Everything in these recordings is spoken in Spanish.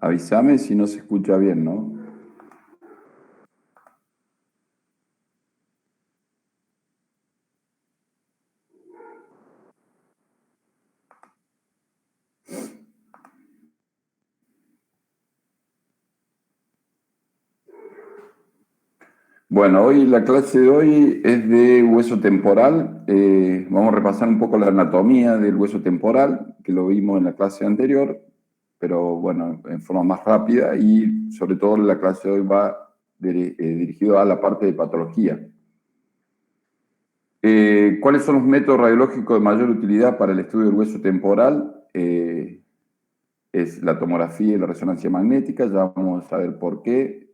Avísame si no se escucha bien, ¿no? Bueno, hoy la clase de hoy es de hueso temporal. Vamos a repasar un poco la anatomía del hueso temporal, que lo vimos en la clase anterior, pero bueno, en forma más rápida, y sobre todo la clase de hoy va dirigido a la parte de patología. ¿Cuáles son los métodos radiológicos de mayor utilidad para el estudio del hueso temporal? Es la tomografía y la resonancia magnética, ya vamos a ver por qué.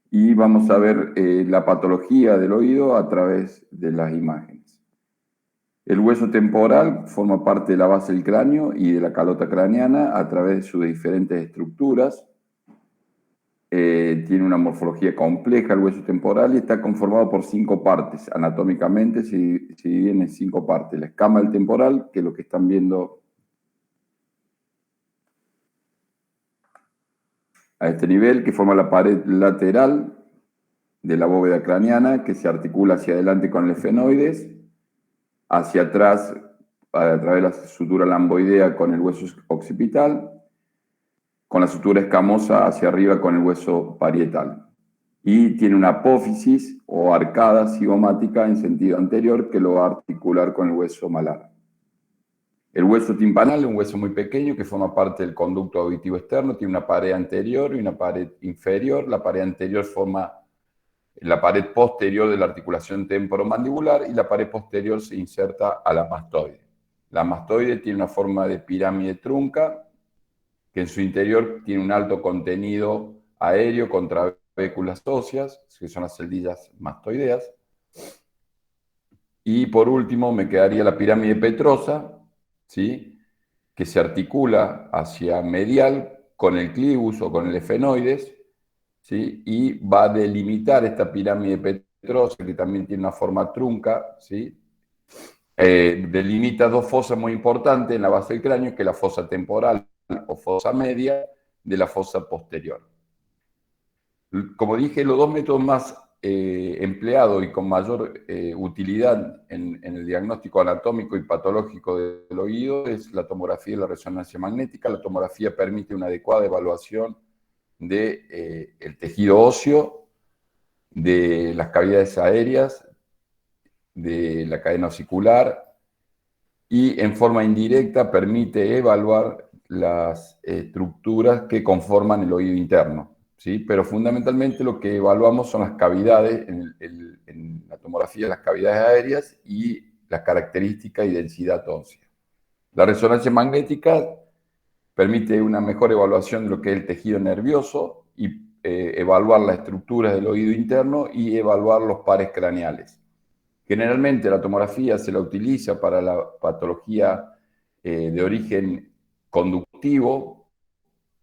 Y vamos a ver la patología del oído a través de las imágenes. El hueso temporal forma parte de la base del cráneo y de la calota craneana a través de sus diferentes estructuras. Tiene una morfología compleja el hueso temporal y está conformado por 5 partes. Anatómicamente se dividen en 5 partes. La escama del temporal, que es lo que están viendo a este nivel, que forma la pared lateral de la bóveda craneana, que se articula hacia adelante con el efenoides, hacia atrás a través de la sutura lamboidea con el hueso occipital, con la sutura escamosa hacia arriba con el hueso parietal. Y tiene una apófisis o arcada cigomática en sentido anterior que lo va a articular con el hueso malar. El hueso timpanal es un hueso muy pequeño que forma parte del conducto auditivo externo, tiene una pared anterior y una pared inferior. La pared anterior forma la pared posterior de la articulación temporomandibular y la pared posterior se inserta a la mastoide. La mastoide tiene una forma de pirámide trunca, que en su interior tiene un alto contenido aéreo con trabéculas óseas, que son las celdillas mastoideas. Y por último me quedaría la pirámide petrosa, ¿sí?, que se articula hacia medial con el clivus o con el efenoides, ¿sí?, y va a delimitar esta pirámide petrosa, que también tiene una forma trunca, ¿sí?, delimita 2 fosas muy importantes en la base del cráneo, que es la fosa temporal o fosa media de la fosa posterior. Como dije, los 2 métodos más empleados y con mayor utilidad en el diagnóstico anatómico y patológico del oído es la tomografía y la resonancia magnética. La tomografía permite una adecuada evaluación del tejido óseo, de las cavidades aéreas, de la cadena osicular, y en forma indirecta permite evaluar las estructuras que conforman el oído interno, ¿sí? Pero fundamentalmente lo que evaluamos son las cavidades, en la tomografía, las cavidades aéreas y las características y densidad ósea. La resonancia magnética permite una mejor evaluación de lo que es el tejido nervioso y evaluar las estructuras del oído interno y evaluar los pares craneales. Generalmente la tomografía se la utiliza para la patología de origen conductivo,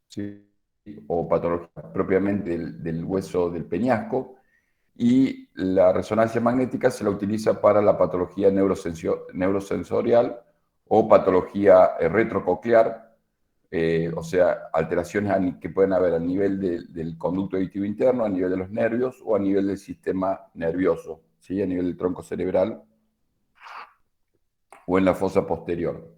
¿sí?, o patología propiamente del hueso del peñasco, y la resonancia magnética se la utiliza para la patología neurosensorial o patología retrococlear, o sea, alteraciones que pueden haber a nivel del conducto auditivo interno, a nivel de los nervios o a nivel del sistema nervioso, ¿sí?, a nivel del tronco cerebral o en la fosa posterior.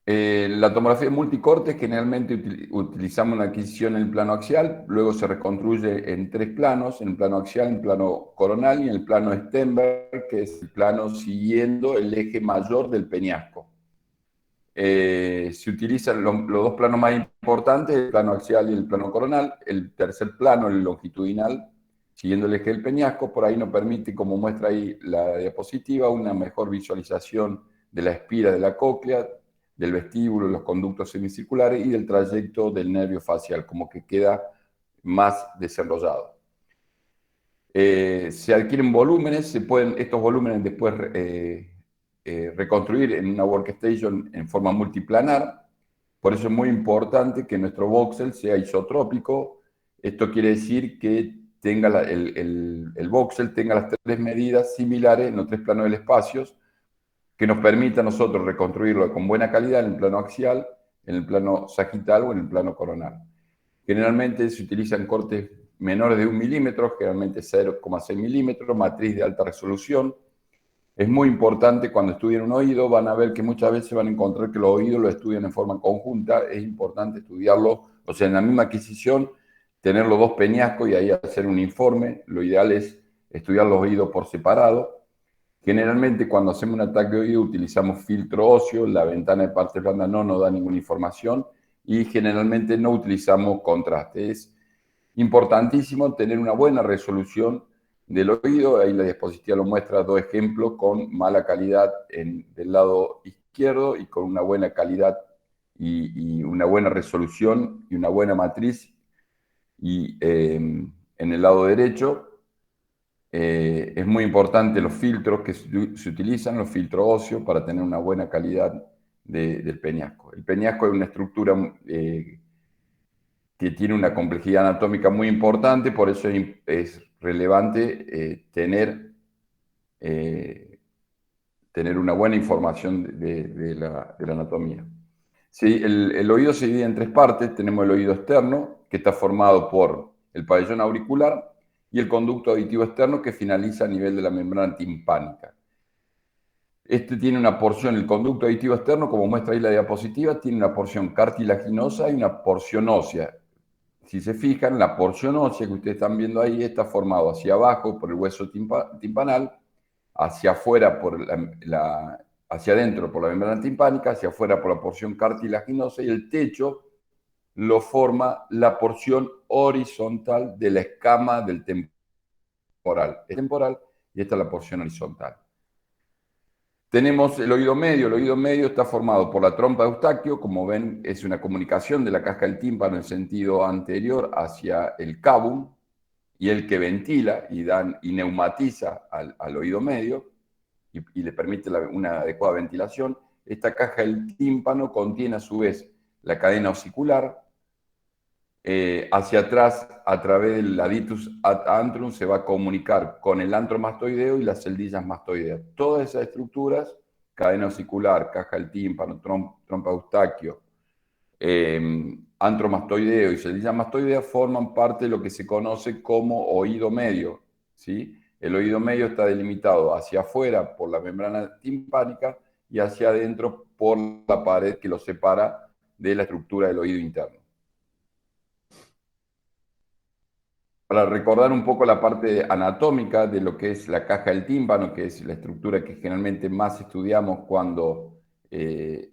La tomografía multicorte, generalmente utilizamos una adquisición en el plano axial, luego se reconstruye en 3 planos, en el plano axial, en el plano coronal y en el plano Stenberg, que es el plano siguiendo el eje mayor del peñasco. Se utilizan los 2 planos más importantes, el plano axial y el plano coronal. El tercer plano, el longitudinal, siguiendo el eje del peñasco, por ahí nos permite, como muestra ahí la diapositiva, una mejor visualización de la espira de la cóclea, del vestíbulo, los conductos semicirculares y del trayecto del nervio facial, como que queda más desarrollado. Se adquieren volúmenes, se pueden estos volúmenes después reconstruir en una workstation en forma multiplanar. Por eso es muy importante que nuestro voxel sea isotrópico. Esto quiere decir que tenga el voxel tenga las 3 medidas similares en los 3 planos del espacio, que nos permita a nosotros reconstruirlo con buena calidad en el plano axial en el plano sagital o en el plano coronal. Generalmente se utilizan cortes menores de 1 milímetro, generalmente 0,6 milímetros, matriz de alta resolución. Es muy importante cuando estudien un oído, van a ver que muchas veces van a encontrar que los oídos lo estudian en forma conjunta. Es importante estudiarlo, o sea, en la misma adquisición, tener los dos peñascos y ahí hacer un informe. Lo ideal es estudiar los oídos por separado. Generalmente cuando hacemos un ataque de oído utilizamos filtro óseo, la ventana de parte blanda no nos da ninguna información y generalmente no utilizamos contraste. Es importantísimo tener una buena resolución del oído. Ahí la diapositiva lo muestra, 2 ejemplos con mala calidad del lado izquierdo y con una buena calidad y una buena resolución y una buena matriz y en el lado derecho. Es muy importante los filtros que se utilizan, los filtros óseos, para tener una buena calidad del peñasco. El peñasco es una estructura que tiene una complejidad anatómica muy importante, por eso es relevante tener una buena información de la anatomía. Sí, el oído se divide en 3 partes. Tenemos el oído externo, que está formado por el pabellón auricular, y el conducto auditivo externo, que finaliza a nivel de la membrana timpánica. Este tiene una porción, el conducto auditivo externo, como muestra ahí la diapositiva, tiene una porción cartilaginosa y una porción ósea. Si se fijan, la porción ósea que ustedes están viendo ahí está formado hacia abajo por el hueso timpanal, hacia afuera hacia adentro por la membrana timpánica, hacia afuera por la porción cartilaginosa, y el techo lo forma la porción horizontal de la escama del temporal. Es temporal y esta es la porción horizontal. Tenemos el oído medio. El oído medio está formado por la trompa de Eustaquio. Como ven, es una comunicación de la caja del tímpano en sentido anterior hacia el cabum, y el que ventila y neumatiza al oído medio y le permite una adecuada ventilación. Esta caja del tímpano contiene a su vez la cadena osicular. Hacia atrás, a través del aditus ad antrum, se va a comunicar con el antromastoideo y las celdillas mastoideas. Todas esas estructuras, cadena osicular, caja del tímpano, trompa Eustaquio, antromastoideo y celdillas mastoideas, forman parte de lo que se conoce como oído medio, ¿sí? El oído medio está delimitado hacia afuera por la membrana timpánica y hacia adentro por la pared que lo separa de la estructura del oído interno. Para recordar un poco la parte anatómica de lo que es la caja del tímpano, que es la estructura que generalmente más estudiamos cuando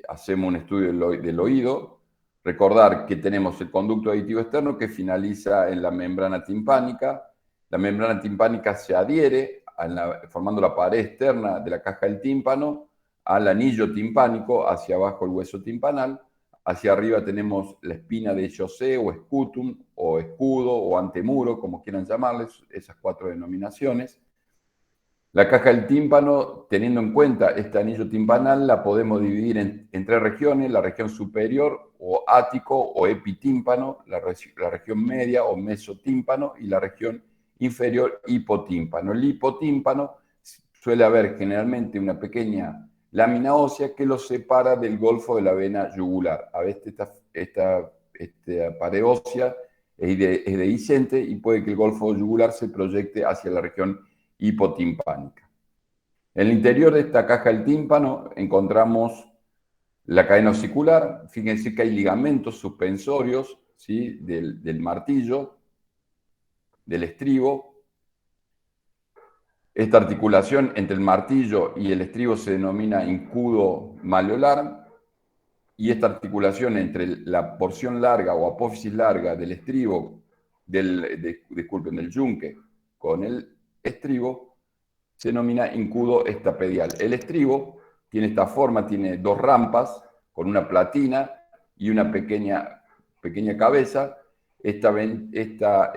hacemos un estudio del oído, recordar que tenemos el conducto auditivo externo que finaliza en la membrana timpánica. La membrana timpánica se adhiere formando la pared externa de la caja del tímpano al anillo timpánico, hacia abajo el hueso timpanal. Hacia arriba tenemos la espina de José o escutum o escudo o antemuro, como quieran llamarles, esas 4 denominaciones. La caja del tímpano, teniendo en cuenta este anillo timpanal, la podemos dividir en 3 regiones: la región superior o ático o epitímpano, la región media o mesotímpano, y la región inferior hipotímpano. El hipotímpano suele haber generalmente una pequeña lámina ósea que lo separa del golfo de la vena yugular. A veces esta pared ósea es dehiscente y puede que el golfo yugular se proyecte hacia la región hipotimpánica. En el interior de esta caja del tímpano encontramos la cadena osicular. Fíjense que hay ligamentos suspensorios, ¿sí?, del martillo, del estribo. Esta articulación entre el martillo y el estribo se denomina incudo malleolar, y esta articulación entre la porción larga o apófisis larga del estribo, del yunque con el estribo, se denomina incudo estapedial. El estribo tiene esta forma, tiene 2 rampas con una platina y una pequeña cabeza. Esta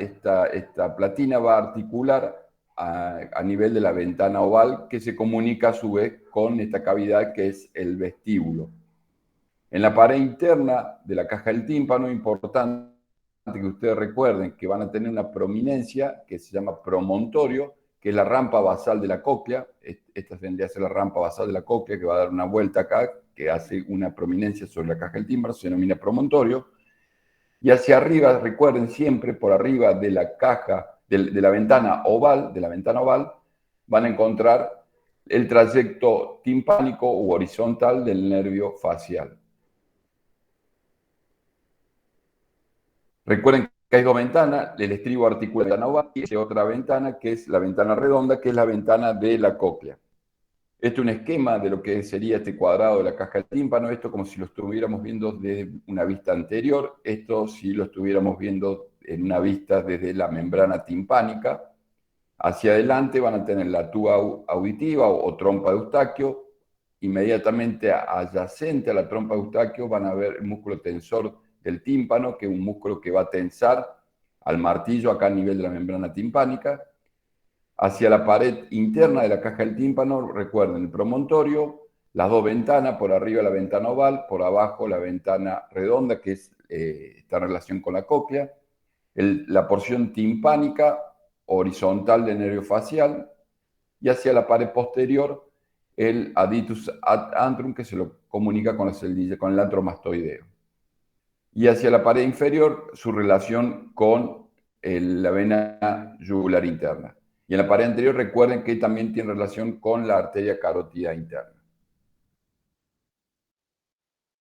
platina va a articular a nivel de la ventana oval, que se comunica a su vez con esta cavidad que es el vestíbulo. En la pared interna de la caja del tímpano, importante que ustedes recuerden que van a tener una prominencia que se llama promontorio, que es la rampa basal de la cóclea. Esta vendría a ser la rampa basal de la cóclea, que va a dar una vuelta acá, que hace una prominencia sobre la caja del tímpano, se denomina promontorio. Y hacia arriba, recuerden siempre, por arriba de la caja, de la ventana oval, van a encontrar el trayecto timpánico u horizontal del nervio facial. Recuerden que hay dos ventanas, el estribo articular de la ventana oval y otra ventana que es la ventana redonda, que es la ventana de la cóclea. Este es un esquema de lo que sería este cuadrado de la caja del tímpano, esto como si lo estuviéramos viendo desde una vista anterior, esto si lo estuviéramos viendo en una vista desde la membrana timpánica. Hacia adelante van a tener la tuba auditiva o trompa de Eustaquio. Inmediatamente adyacente a la trompa de Eustaquio van a ver el músculo tensor del tímpano, que es un músculo que va a tensar al martillo acá a nivel de la membrana timpánica. Hacia la pared interna de la caja del tímpano, recuerden el promontorio, las dos ventanas, por arriba la ventana oval, por abajo la ventana redonda, que está en relación con la cóclea, la porción timpánica horizontal del nervio facial, y hacia la pared posterior el aditus ad antrum, que se lo comunica con el antromastoideo. Y hacia la pared inferior su relación con la vena yugular interna. Y en la pared anterior recuerden que también tiene relación con la arteria carótida interna.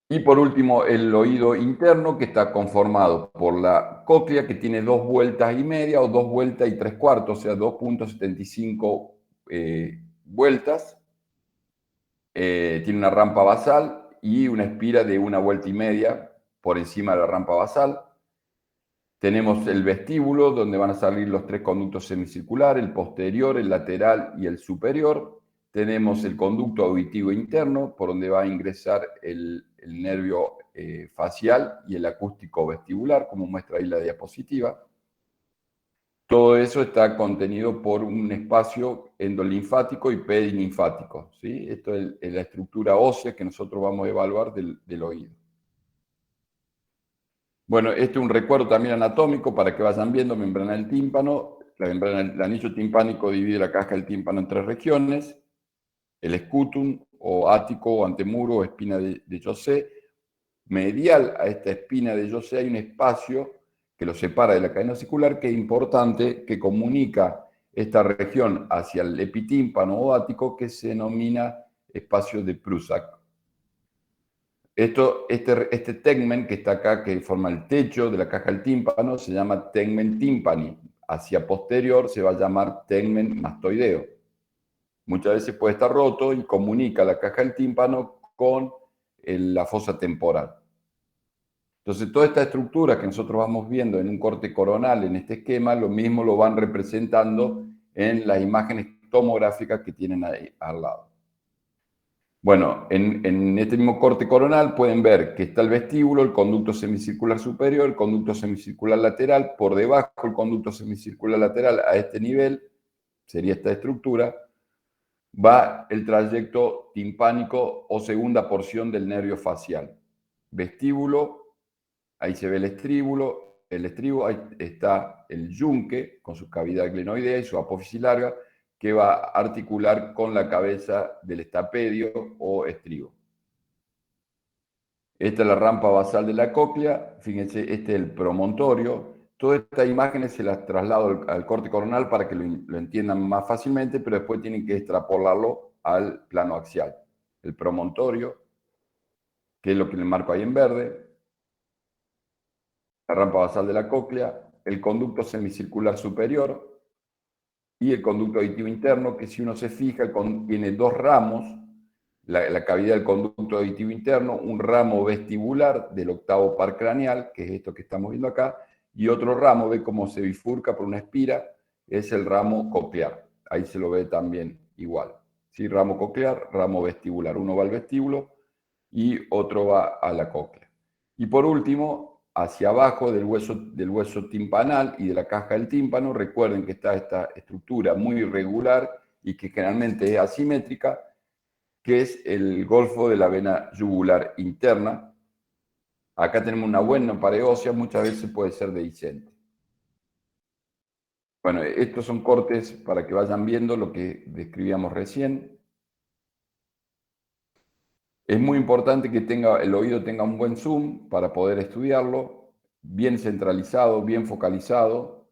Y por último, el oído interno, que está conformado por la cóclea, que tiene 2 vueltas y media o 2 vueltas y 3/4, o sea, 2.75 vueltas. Tiene una rampa basal y una espira de 1 vuelta y media por encima de la rampa basal. Tenemos el vestíbulo, donde van a salir los 3 conductos semicirculares, el posterior, el lateral y el superior. Tenemos el conducto auditivo interno, por donde va a ingresar el nervio facial y el acústico vestibular, como muestra ahí la diapositiva. Todo eso está contenido por un espacio endolinfático y perilinfático, ¿sí? Esto es la estructura ósea que nosotros vamos a evaluar del oído. Bueno, este es un recuerdo también anatómico para que vayan viendo membrana del tímpano. El anillo timpánico divide la caja del tímpano en 3 regiones: el escutum o ático o antemuro o espina de José. Medial a esta espina de José hay un espacio que lo separa de la cadena circular, que es importante, que comunica esta región hacia el epitímpano o ático, que se denomina espacio de Prusak. Este tegmen que está acá, que forma el techo de la caja del tímpano, se llama tegmen timpani. Hacia posterior se va a llamar tegmen mastoideo. Muchas veces puede estar roto y comunica la caja del tímpano con la fosa temporal. Entonces, toda esta estructura que nosotros vamos viendo en un corte coronal en este esquema, lo mismo lo van representando en las imágenes tomográficas que tienen ahí al lado. Bueno, en este mismo corte coronal pueden ver que está el vestíbulo, el conducto semicircular superior, el conducto semicircular lateral, por debajo el conducto semicircular lateral a este nivel, sería esta estructura, va el trayecto timpánico o segunda porción del nervio facial. Vestíbulo, ahí se ve el estribo, ahí está el yunque con su cavidad glenoidea y su apófisis larga, que va a articular con la cabeza del estapedio o estribo. Esta es la rampa basal de la cóclea, fíjense, este es el promontorio. Todas estas imágenes se las traslado al corte coronal para que lo entiendan más fácilmente, pero después tienen que extrapolarlo al plano axial. El promontorio, que es lo que les marco ahí en verde, la rampa basal de la cóclea, el conducto semicircular superior y el conducto auditivo interno, que si uno se fija tiene 2 ramos, la cavidad del conducto auditivo interno, un ramo vestibular del octavo par craneal, que es esto que estamos viendo acá, y otro ramo, ve cómo se bifurca por una espira, es el ramo coclear. Ahí se lo ve también igual. ¿Sí? Ramo coclear, ramo vestibular. Uno va al vestíbulo y otro va a la cóclea. Y por último, hacia abajo del hueso timpanal y de la caja del tímpano, recuerden que está esta estructura muy irregular y que generalmente es asimétrica, que es el golfo de la vena yugular interna. Acá tenemos una buena pared ósea, muchas veces puede ser dehiscente. Bueno, estos son cortes para que vayan viendo lo que describíamos recién. Es muy importante que el oído tenga un buen zoom para poder estudiarlo, bien centralizado, bien focalizado.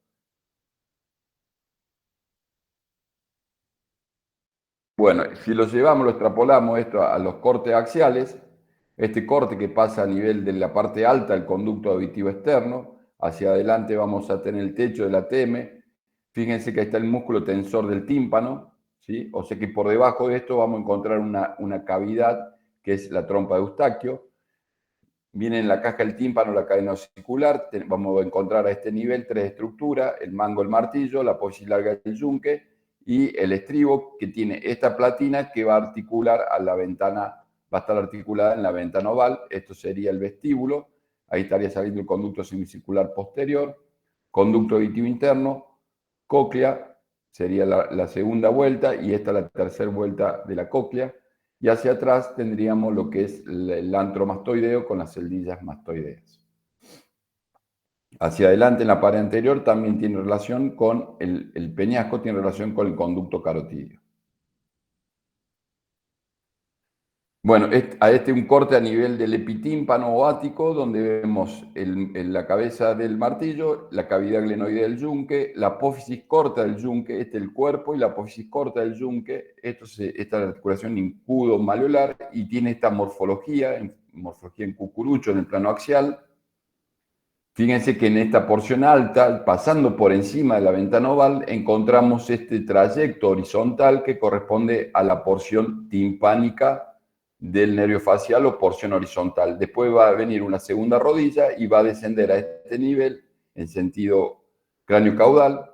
Bueno, si lo llevamos, lo extrapolamos esto a los cortes axiales, este corte que pasa a nivel de la parte alta del conducto auditivo externo, hacia adelante vamos a tener el techo del ATM. Fíjense que ahí está el músculo tensor del tímpano, ¿sí? O sea que por debajo de esto vamos a encontrar una cavidad que es la trompa de Eustaquio. Viene en la caja del tímpano la cadena auricular. Vamos a encontrar a este nivel tres estructuras: el mango, el martillo, la apófisis larga del yunque y el estribo, que tiene esta platina que va a articular a la ventana, va a estar articulada en la ventana oval. Esto sería el vestíbulo. Ahí estaría saliendo el conducto semicircular posterior, conducto auditivo interno, cóclea, sería la segunda vuelta, y esta la tercera vuelta de la cóclea. Y hacia atrás tendríamos lo que es el antro mastoideo con las celdillas mastoideas. Hacia adelante, en la pared anterior, también tiene relación con el peñasco, tiene relación con el conducto carotidio. Bueno, a un corte a nivel del epitímpano o ático, donde vemos la cabeza del martillo, la cavidad glenoidea del yunque, la apófisis corta del yunque, el cuerpo, y la apófisis corta del yunque. Esta es la articulación incudo-malleolar y tiene esta morfología en cucurucho en el plano axial. Fíjense que en esta porción alta, pasando por encima de la ventana oval, encontramos este trayecto horizontal que corresponde a la porción timpánica del nervio facial o porción horizontal. Después va a venir una segunda rodilla y va a descender a este nivel en sentido cráneo-caudal,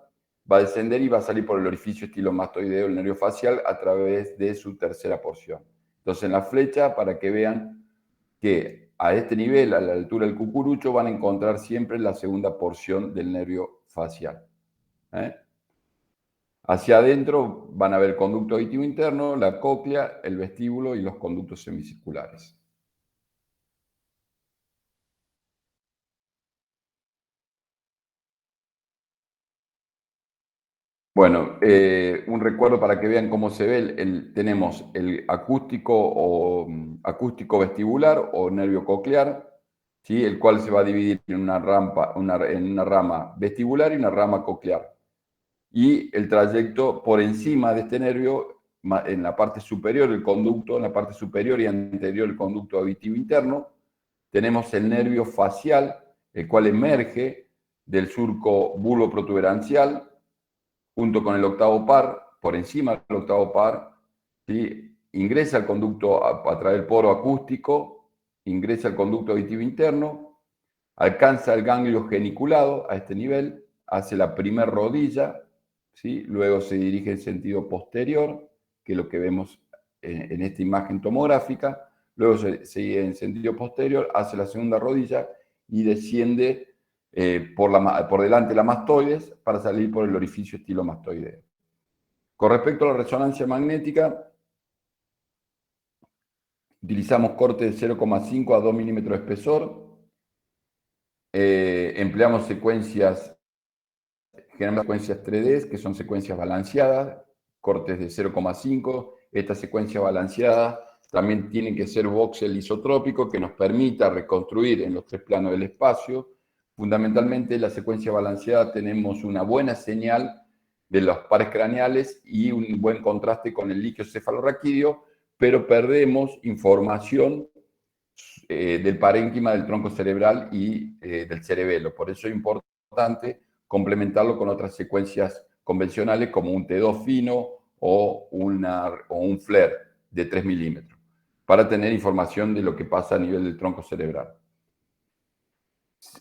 va a descender y va a salir por el orificio estilomastoideo del nervio facial a través de su tercera porción. Entonces, en la flecha, para que vean que a este nivel, a la altura del cucurucho, van a encontrar siempre la segunda porción del nervio facial. Hacia adentro van a ver el conducto auditivo interno, la cóclea, el vestíbulo y los conductos semicirculares. Bueno, un recuerdo para que vean cómo se ve. Tenemos el acústico vestibular o nervio coclear, ¿sí? El cual se va a dividir en una rama vestibular y una rama coclear. Y el trayecto por encima de este nervio, en la parte superior del conducto, en la parte superior y anterior del conducto auditivo interno, tenemos el nervio facial, el cual emerge del surco bulboprotuberancial junto con el octavo par, por encima del octavo par, ¿sí? Ingresa al conducto a través del poro acústico, ingresa al conducto auditivo interno, alcanza el ganglio geniculado a este nivel, hace la primer rodilla, ¿sí? Luego se dirige en sentido posterior, que es lo que vemos en esta imagen tomográfica, luego se sigue en sentido posterior, hace la segunda rodilla y desciende por delante de la mastoides para salir por el orificio estilomastoideo. Con respecto a la resonancia magnética, utilizamos corte de 0,5 a 2 milímetros de espesor. Empleamos generalmente secuencias 3D, que son secuencias balanceadas, cortes de 0,5. Estas secuencias balanceadas también tienen que ser voxel isotrópico, que nos permita reconstruir en los tres planos del espacio. Fundamentalmente, en la secuencia balanceada tenemos una buena señal de los pares craneales y un buen contraste con el líquido cefalorraquídeo, pero perdemos información del parénquima del tronco cerebral y del cerebelo. Por eso es importante complementarlo con otras secuencias convencionales como un T2 fino o un FLAIR de 3 milímetros, para tener información de lo que pasa a nivel del tronco cerebral.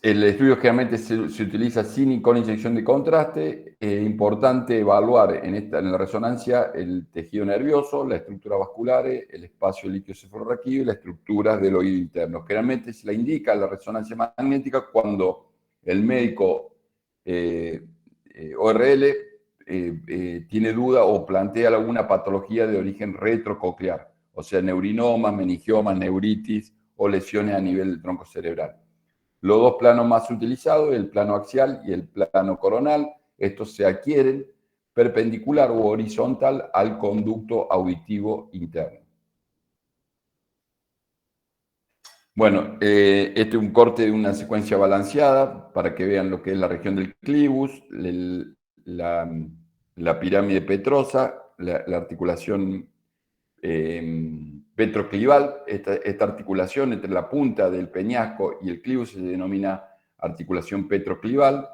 El estudio generalmente se utiliza sin y con inyección de contraste. Es importante evaluar en la resonancia el tejido nervioso, la estructura vascular, el espacio líquido cefalorraquídeo y la estructura del oído interno. Generalmente se la indica la resonancia magnética cuando el médico ORL tiene duda o plantea alguna patología de origen retrococlear, o sea, neurinoma, meningiomas, neuritis o lesiones a nivel del tronco cerebral. Los dos planos más utilizados, el plano axial y el plano coronal, estos se adquieren perpendicular u horizontal al conducto auditivo interno. Bueno, este es un corte de una secuencia balanceada para que vean lo que es la región del clivus, la, la pirámide petrosa, la articulación petroclival. Esta articulación entre la punta del peñasco y el clivus se denomina articulación petroclival.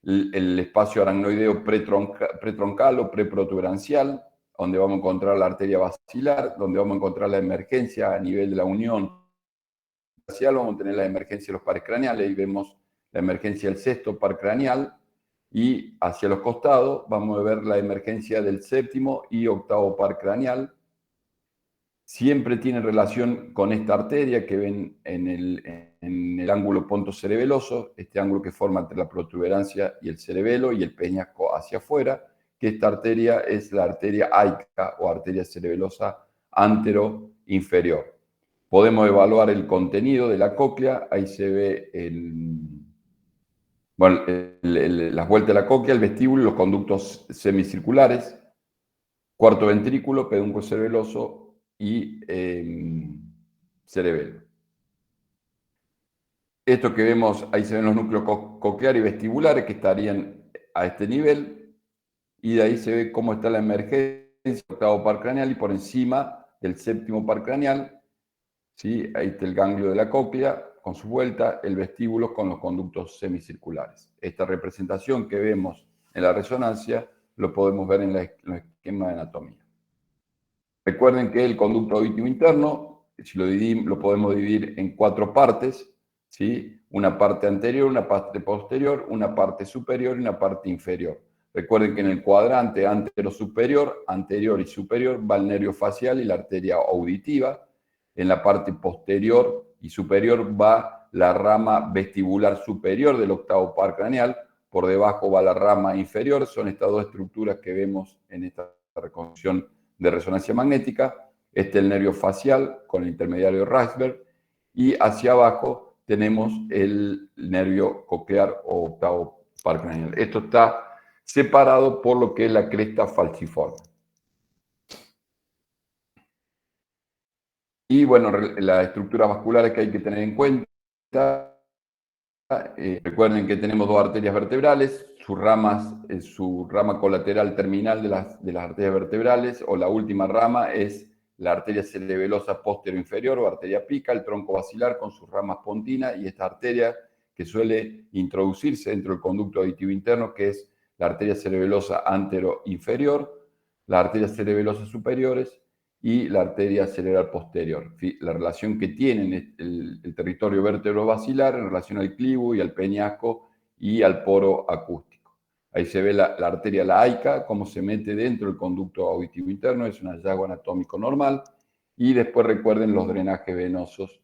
El espacio aracnoideo pretroncal o preprotuberancial, donde vamos a encontrar la arteria basilar, donde vamos a encontrar la emergencia a nivel de la unión facial, vamos a tener la emergencia de los pares craneales y vemos la emergencia del sexto par craneal, y hacia los costados vamos a ver la emergencia del séptimo y octavo par craneal. Siempre tiene relación con esta arteria que ven en el ángulo pontocerebeloso, este ángulo que forma entre la protuberancia y el cerebelo y el peñasco hacia afuera, que esta arteria es la arteria aica o arteria cerebelosa antero-inferior. Podemos evaluar el contenido de la cóclea, ahí se ve las vueltas de la cóclea, el vestíbulo, los conductos semicirculares, cuarto ventrículo, pedúnculo cerebeloso y cerebelo. Esto que vemos, ahí se ven los núcleos cocleares y vestibulares que estarían a este nivel, y de ahí se ve cómo está la emergencia del octavo par craneal, y por encima del séptimo par craneal, ¿sí? Ahí está el ganglio de la cóclea con su vuelta, el vestíbulo con los conductos semicirculares. Esta representación que vemos en la resonancia lo podemos ver en los esquemas de anatomía. Recuerden que el conducto auditivo interno, si lo podemos dividir en 4 partes, ¿sí? Una parte anterior, una parte posterior, una parte superior y una parte inferior. Recuerden que en el cuadrante antero-superior, anterior y superior, va el nervio facial y la arteria auditiva. En la parte posterior y superior va la rama vestibular superior del octavo par craneal. Por debajo va la rama inferior. Son estas dos estructuras que vemos en esta reconstrucción de resonancia magnética. Este es el nervio facial con el intermediario Rasberg, y hacia abajo tenemos el nervio coclear o octavo par craneal. Esto está separado por lo que es la cresta falciforme. Y bueno, las estructuras vasculares que hay que tener en cuenta. Recuerden que tenemos dos arterias vertebrales, su rama colateral terminal de las arterias vertebrales, o la última rama, es la arteria cerebelosa posterior-inferior o arteria pica, el tronco basilar con sus ramas pontinas, y esta arteria que suele introducirse dentro del conducto auditivo interno, que es la arteria cerebelosa antero-inferior, las arterias cerebelosas superiores y la arteria cerebral posterior. La relación que tienen el territorio vértebro-basilar en relación al clivo y al peñasco y al poro acústico. Ahí se ve la arteria laica, cómo se mete dentro del conducto auditivo interno, es un hallazgo anatómico normal. Y después recuerden los drenajes venosos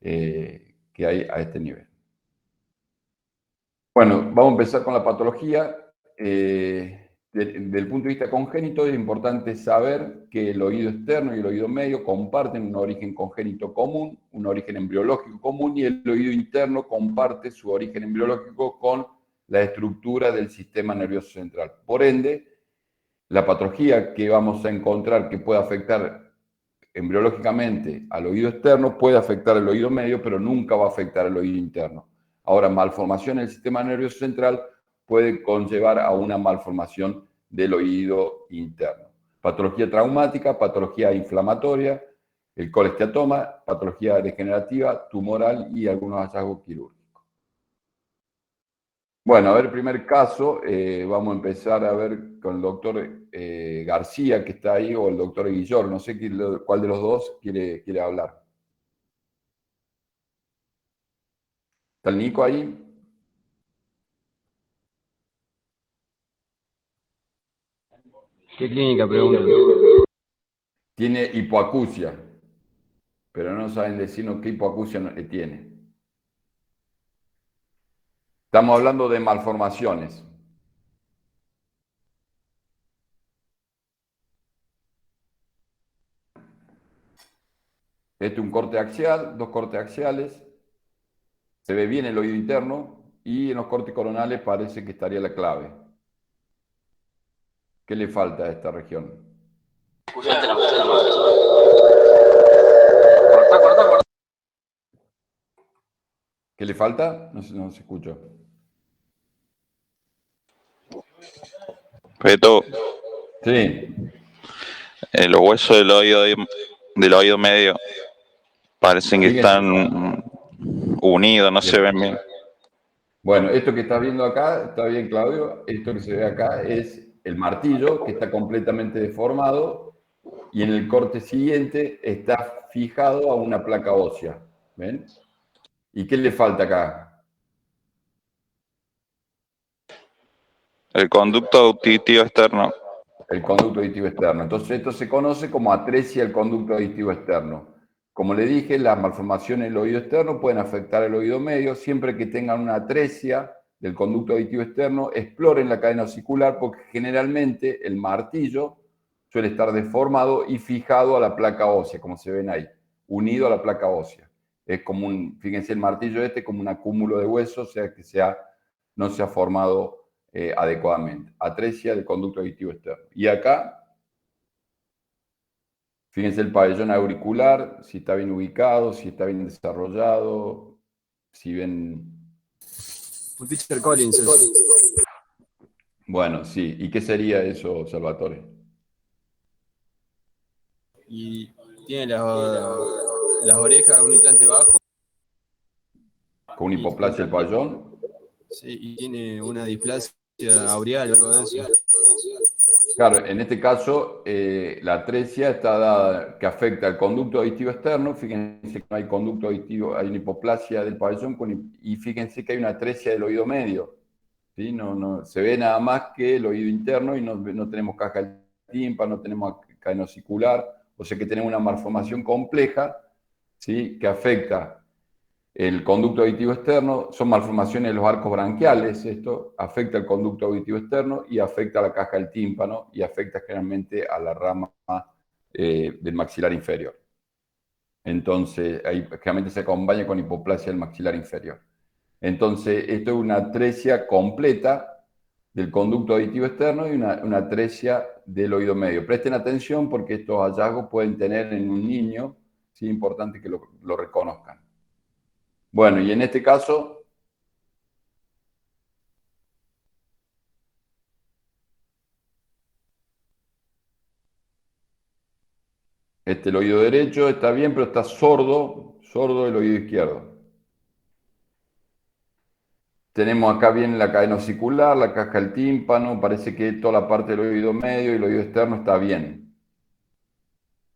que hay a este nivel. Bueno, vamos a empezar con la patología. Desde el punto de vista congénito, es importante saber que el oído externo y el oído medio comparten un origen congénito común, un origen embriológico común, y el oído interno comparte su origen embriológico con la estructura del sistema nervioso central. Por ende, la patología que vamos a encontrar que puede afectar embriológicamente al oído externo puede afectar el oído medio, pero nunca va a afectar el oído interno. Ahora, malformación del sistema nervioso central puede conllevar a una malformación del oído interno. Patología traumática, patología inflamatoria, el colesteatoma, patología degenerativa, tumoral y algunos hallazgos quirúrgicos. Bueno, a ver, primer caso, vamos a empezar a ver con el doctor García, que está ahí, o el doctor Guillor, no sé cuál de los dos quiere hablar. ¿Está el Nico ahí? ¿Qué clínica pregunta? Tiene hipoacusia, pero no saben decirnos qué hipoacusia tiene. Estamos hablando de malformaciones. Este es un corte axial, dos cortes axiales. Se ve bien el oído interno, y en los cortes coronales parece que estaría la clave. ¿Qué le falta a esta región? Corta. ¿Qué le falta? No se escucha. Beto, Sí. los huesos del oído medio parecen que Fíjense. están unidos, no se ven bien. Bueno, esto que estás viendo acá, está bien, Claudio, esto que se ve acá es el martillo que está completamente deformado y en el corte siguiente está fijado a una placa ósea. ¿Ven? ¿Y qué le falta acá? El conducto auditivo externo. El conducto auditivo externo. Entonces, esto se conoce como atresia del conducto auditivo externo. Como le dije, las malformaciones del oído externo pueden afectar el oído medio siempre que tengan una atresia del conducto auditivo externo, exploren la cadena osicular porque generalmente el martillo suele estar deformado y fijado a la placa ósea, como se ven ahí, unido a la placa ósea. Es como fíjense el martillo como un acúmulo de huesos, o sea que no se ha formado adecuadamente. Atresia del conducto auditivo externo. Y acá, fíjense el pabellón auricular, si está bien ubicado, si está bien desarrollado, si ven... Un Peter Collins eso. Bueno, sí. ¿Y qué sería eso, Salvatore? Y tiene las orejas, un implante bajo. ¿Con hipoplasia del pabellón? Sí, y tiene una displasia aureal o algo de eso. Claro, en este caso, la atresia está dada que afecta al conducto auditivo externo. Fíjense que no hay conducto auditivo, hay una hipoplasia del pabellón y fíjense que hay una atresia del oído medio. ¿Sí? Se ve nada más que el oído interno y no tenemos caja del tímpano, no tenemos cadena osicular, o sea que tenemos una malformación compleja, ¿sí? Que afecta el conducto auditivo externo, son malformaciones de los arcos branquiales, esto afecta el conducto auditivo externo y afecta a la caja del tímpano y afecta generalmente a la rama del maxilar inferior. Entonces, ahí generalmente se acompaña con hipoplasia del maxilar inferior. Entonces, esto es una atresia completa del conducto auditivo externo y una atresia del oído medio. Presten atención porque estos hallazgos pueden tener en un niño, sí, es importante que lo reconozcan. Bueno, y en este caso, el oído derecho está bien, pero está sordo el oído izquierdo. Tenemos acá bien la cadena osicular, la caja del tímpano, parece que toda la parte del oído medio y el oído externo está bien.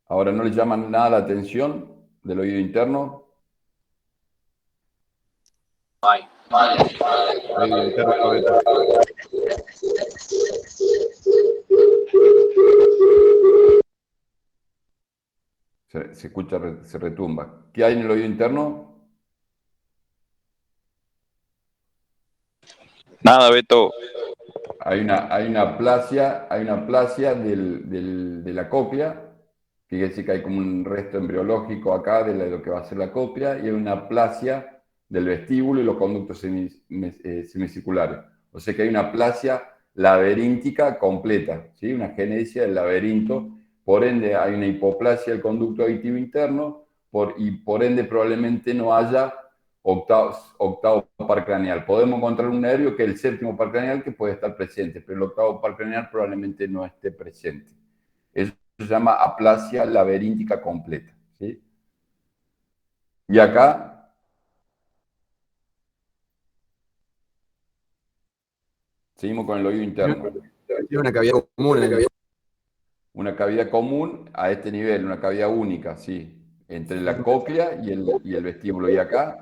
Ahora, ¿no le llaman nada la atención del oído interno? El oído interno, Beto. Se escucha, se retumba. ¿Qué hay en el oído interno? Nada, Beto. Hay una plasia de la cóclea. Fíjese que hay como un resto embriológico acá de lo que va a ser la cóclea y hay una plasia del vestíbulo y los conductos semicirculares. O sea que hay una plasia laberíntica completa, ¿sí? Una genesia del laberinto. Por ende, hay una hipoplasia del conducto auditivo interno y por ende probablemente no haya octavo par craneal. Podemos encontrar un nervio que es el séptimo par craneal que puede estar presente, pero el octavo par craneal probablemente no esté presente. Eso se llama aplasia laberíntica completa. ¿Sí? Y acá seguimos con el oído interno. Tiene una cavidad común. Una cavidad común a este nivel, una cavidad única, sí, entre la cóclea y el vestíbulo. Y acá,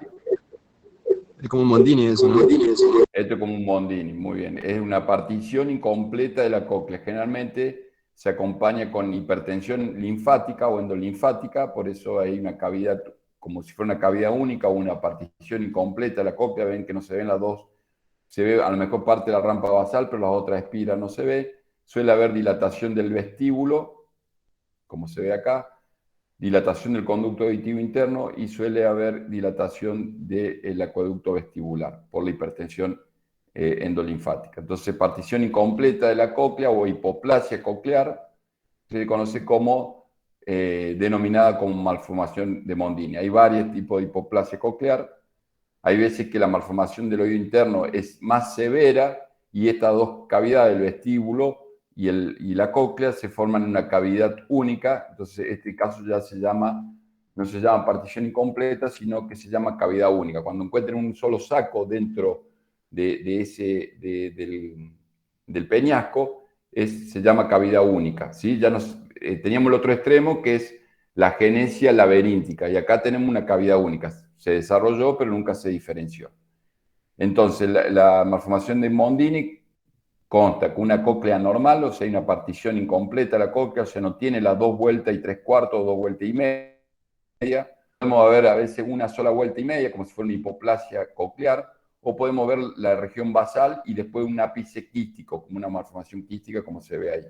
Es como un Mondini eso, ¿no? esto es como un Mondini, muy bien. Es una partición incompleta de la cóclea. Generalmente se acompaña con hipertensión linfática o endolinfática, por eso hay una cavidad como si fuera una cavidad única o una partición incompleta de la cóclea. Ven que no se ven las dos. Se ve a lo mejor parte de la rampa basal, pero las otras espiras no se ve. Suele haber dilatación del vestíbulo, como se ve acá, dilatación del conducto auditivo interno y suele haber dilatación del acueducto vestibular por la hipertensión endolinfática. Entonces, partición incompleta de la cóclea o hipoplasia coclear se conoce como denominada como malformación de Mondini. Hay varios tipos de hipoplasia coclear. Hay veces que la malformación del oído interno es más severa y estas dos cavidades, el vestíbulo y la cóclea, se forman en una cavidad única. Entonces, este caso ya no se llama partición incompleta, sino que se llama cavidad única. Cuando encuentren un solo saco dentro del peñasco, se llama cavidad única, ¿sí? Ya teníamos el otro extremo, que es la genesia laberíntica, y acá tenemos una cavidad única. Se desarrolló, pero nunca se diferenció. Entonces, la malformación de Mondini consta con una cóclea normal, o sea, hay una partición incompleta de la cóclea, o sea, no tiene las 2 vueltas y 3/4, 2 vueltas y media. Podemos ver a veces una sola vuelta y media, como si fuera una hipoplasia coclear, o podemos ver la región basal y después un ápice quístico, como una malformación quística, como se ve ahí.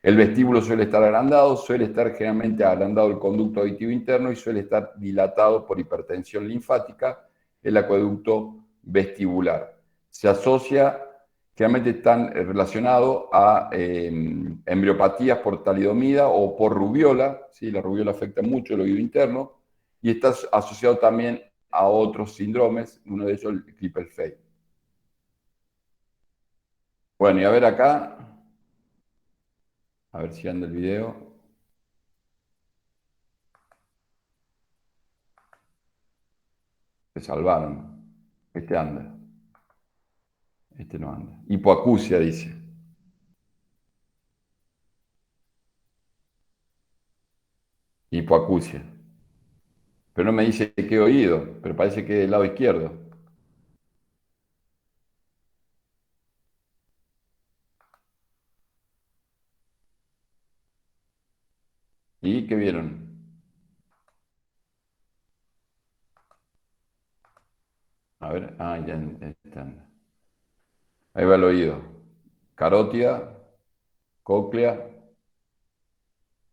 El vestíbulo suele estar agrandado, suele estar generalmente agrandado el conducto auditivo interno y suele estar dilatado por hipertensión linfática el acueducto vestibular. Se asocia, generalmente están relacionados a embriopatías por talidomida o por rubiola, ¿sí? La rubiola afecta mucho el oído interno y está asociado también a otros síndromes, uno de ellos el Klippel-Feil. Bueno, y a ver acá, a ver si anda el video. Se salvaron. Este anda. Este no anda. Hipoacusia, dice. Hipoacusia. Pero no me dice qué oído, pero parece que del lado izquierdo. ¿Y qué vieron? A ver, ya este anda. Ahí va el oído. Carótida, cóclea,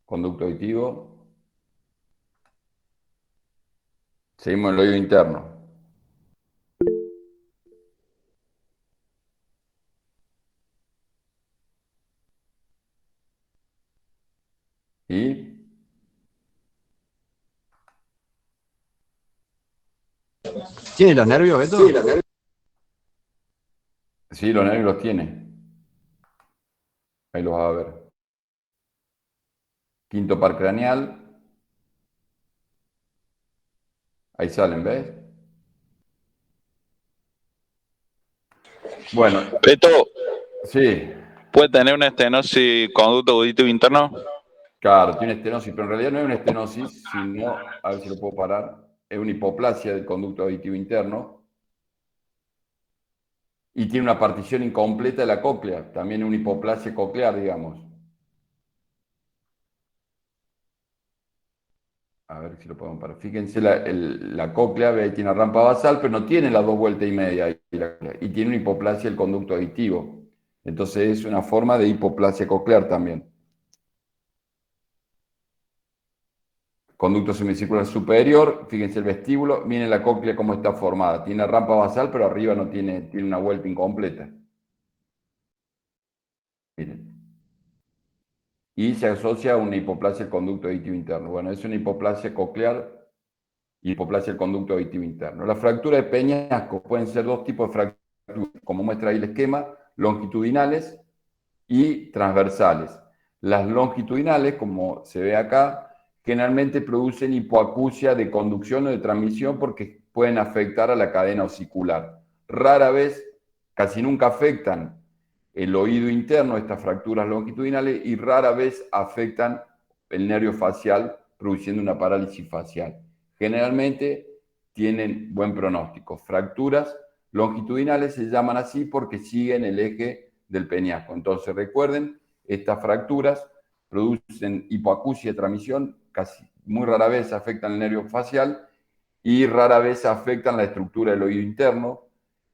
conducto auditivo. Seguimos en el oído interno. ¿Y? ¿Tiene los nervios, Beto? Sí, los nervios los tiene. Ahí los va a ver. Quinto par craneal. Ahí salen, ¿ves? Bueno, Beto, sí. ¿puede tener una estenosis conducto auditivo interno? Claro, tiene estenosis, pero en realidad no es una estenosis, sino, a ver si lo puedo parar, es una hipoplasia del conducto auditivo interno y tiene una partición incompleta de la cóclea, también es una hipoplasia coclear, digamos. A ver si lo podemos parar. Fíjense, la cóclea tiene rampa basal, pero no tiene las 2 vueltas y media, y tiene una hipoplasia del conducto auditivo. Entonces es una forma de hipoplasia coclear también. Conducto semicircular superior, fíjense el vestíbulo, miren la cóclea cómo está formada. Tiene rampa basal, pero arriba no tiene una vuelta incompleta. Miren. Y se asocia a una hipoplasia del conducto auditivo interno. Bueno, es una hipoplasia coclear y hipoplasia del conducto auditivo interno. Las fracturas de peñasco pueden ser 2 tipos de fracturas, como muestra ahí el esquema, longitudinales y transversales. Las longitudinales, como se ve acá, generalmente producen hipoacusia de conducción o de transmisión porque pueden afectar a la cadena osicular. Rara vez, casi nunca afectan el oído interno, estas fracturas longitudinales, y rara vez afectan el nervio facial, produciendo una parálisis facial. Generalmente tienen buen pronóstico. Fracturas longitudinales se llaman así porque siguen el eje del peñasco. Entonces recuerden, estas fracturas producen hipoacusia de transmisión, casi muy rara vez afectan el nervio facial y rara vez afectan la estructura del oído interno.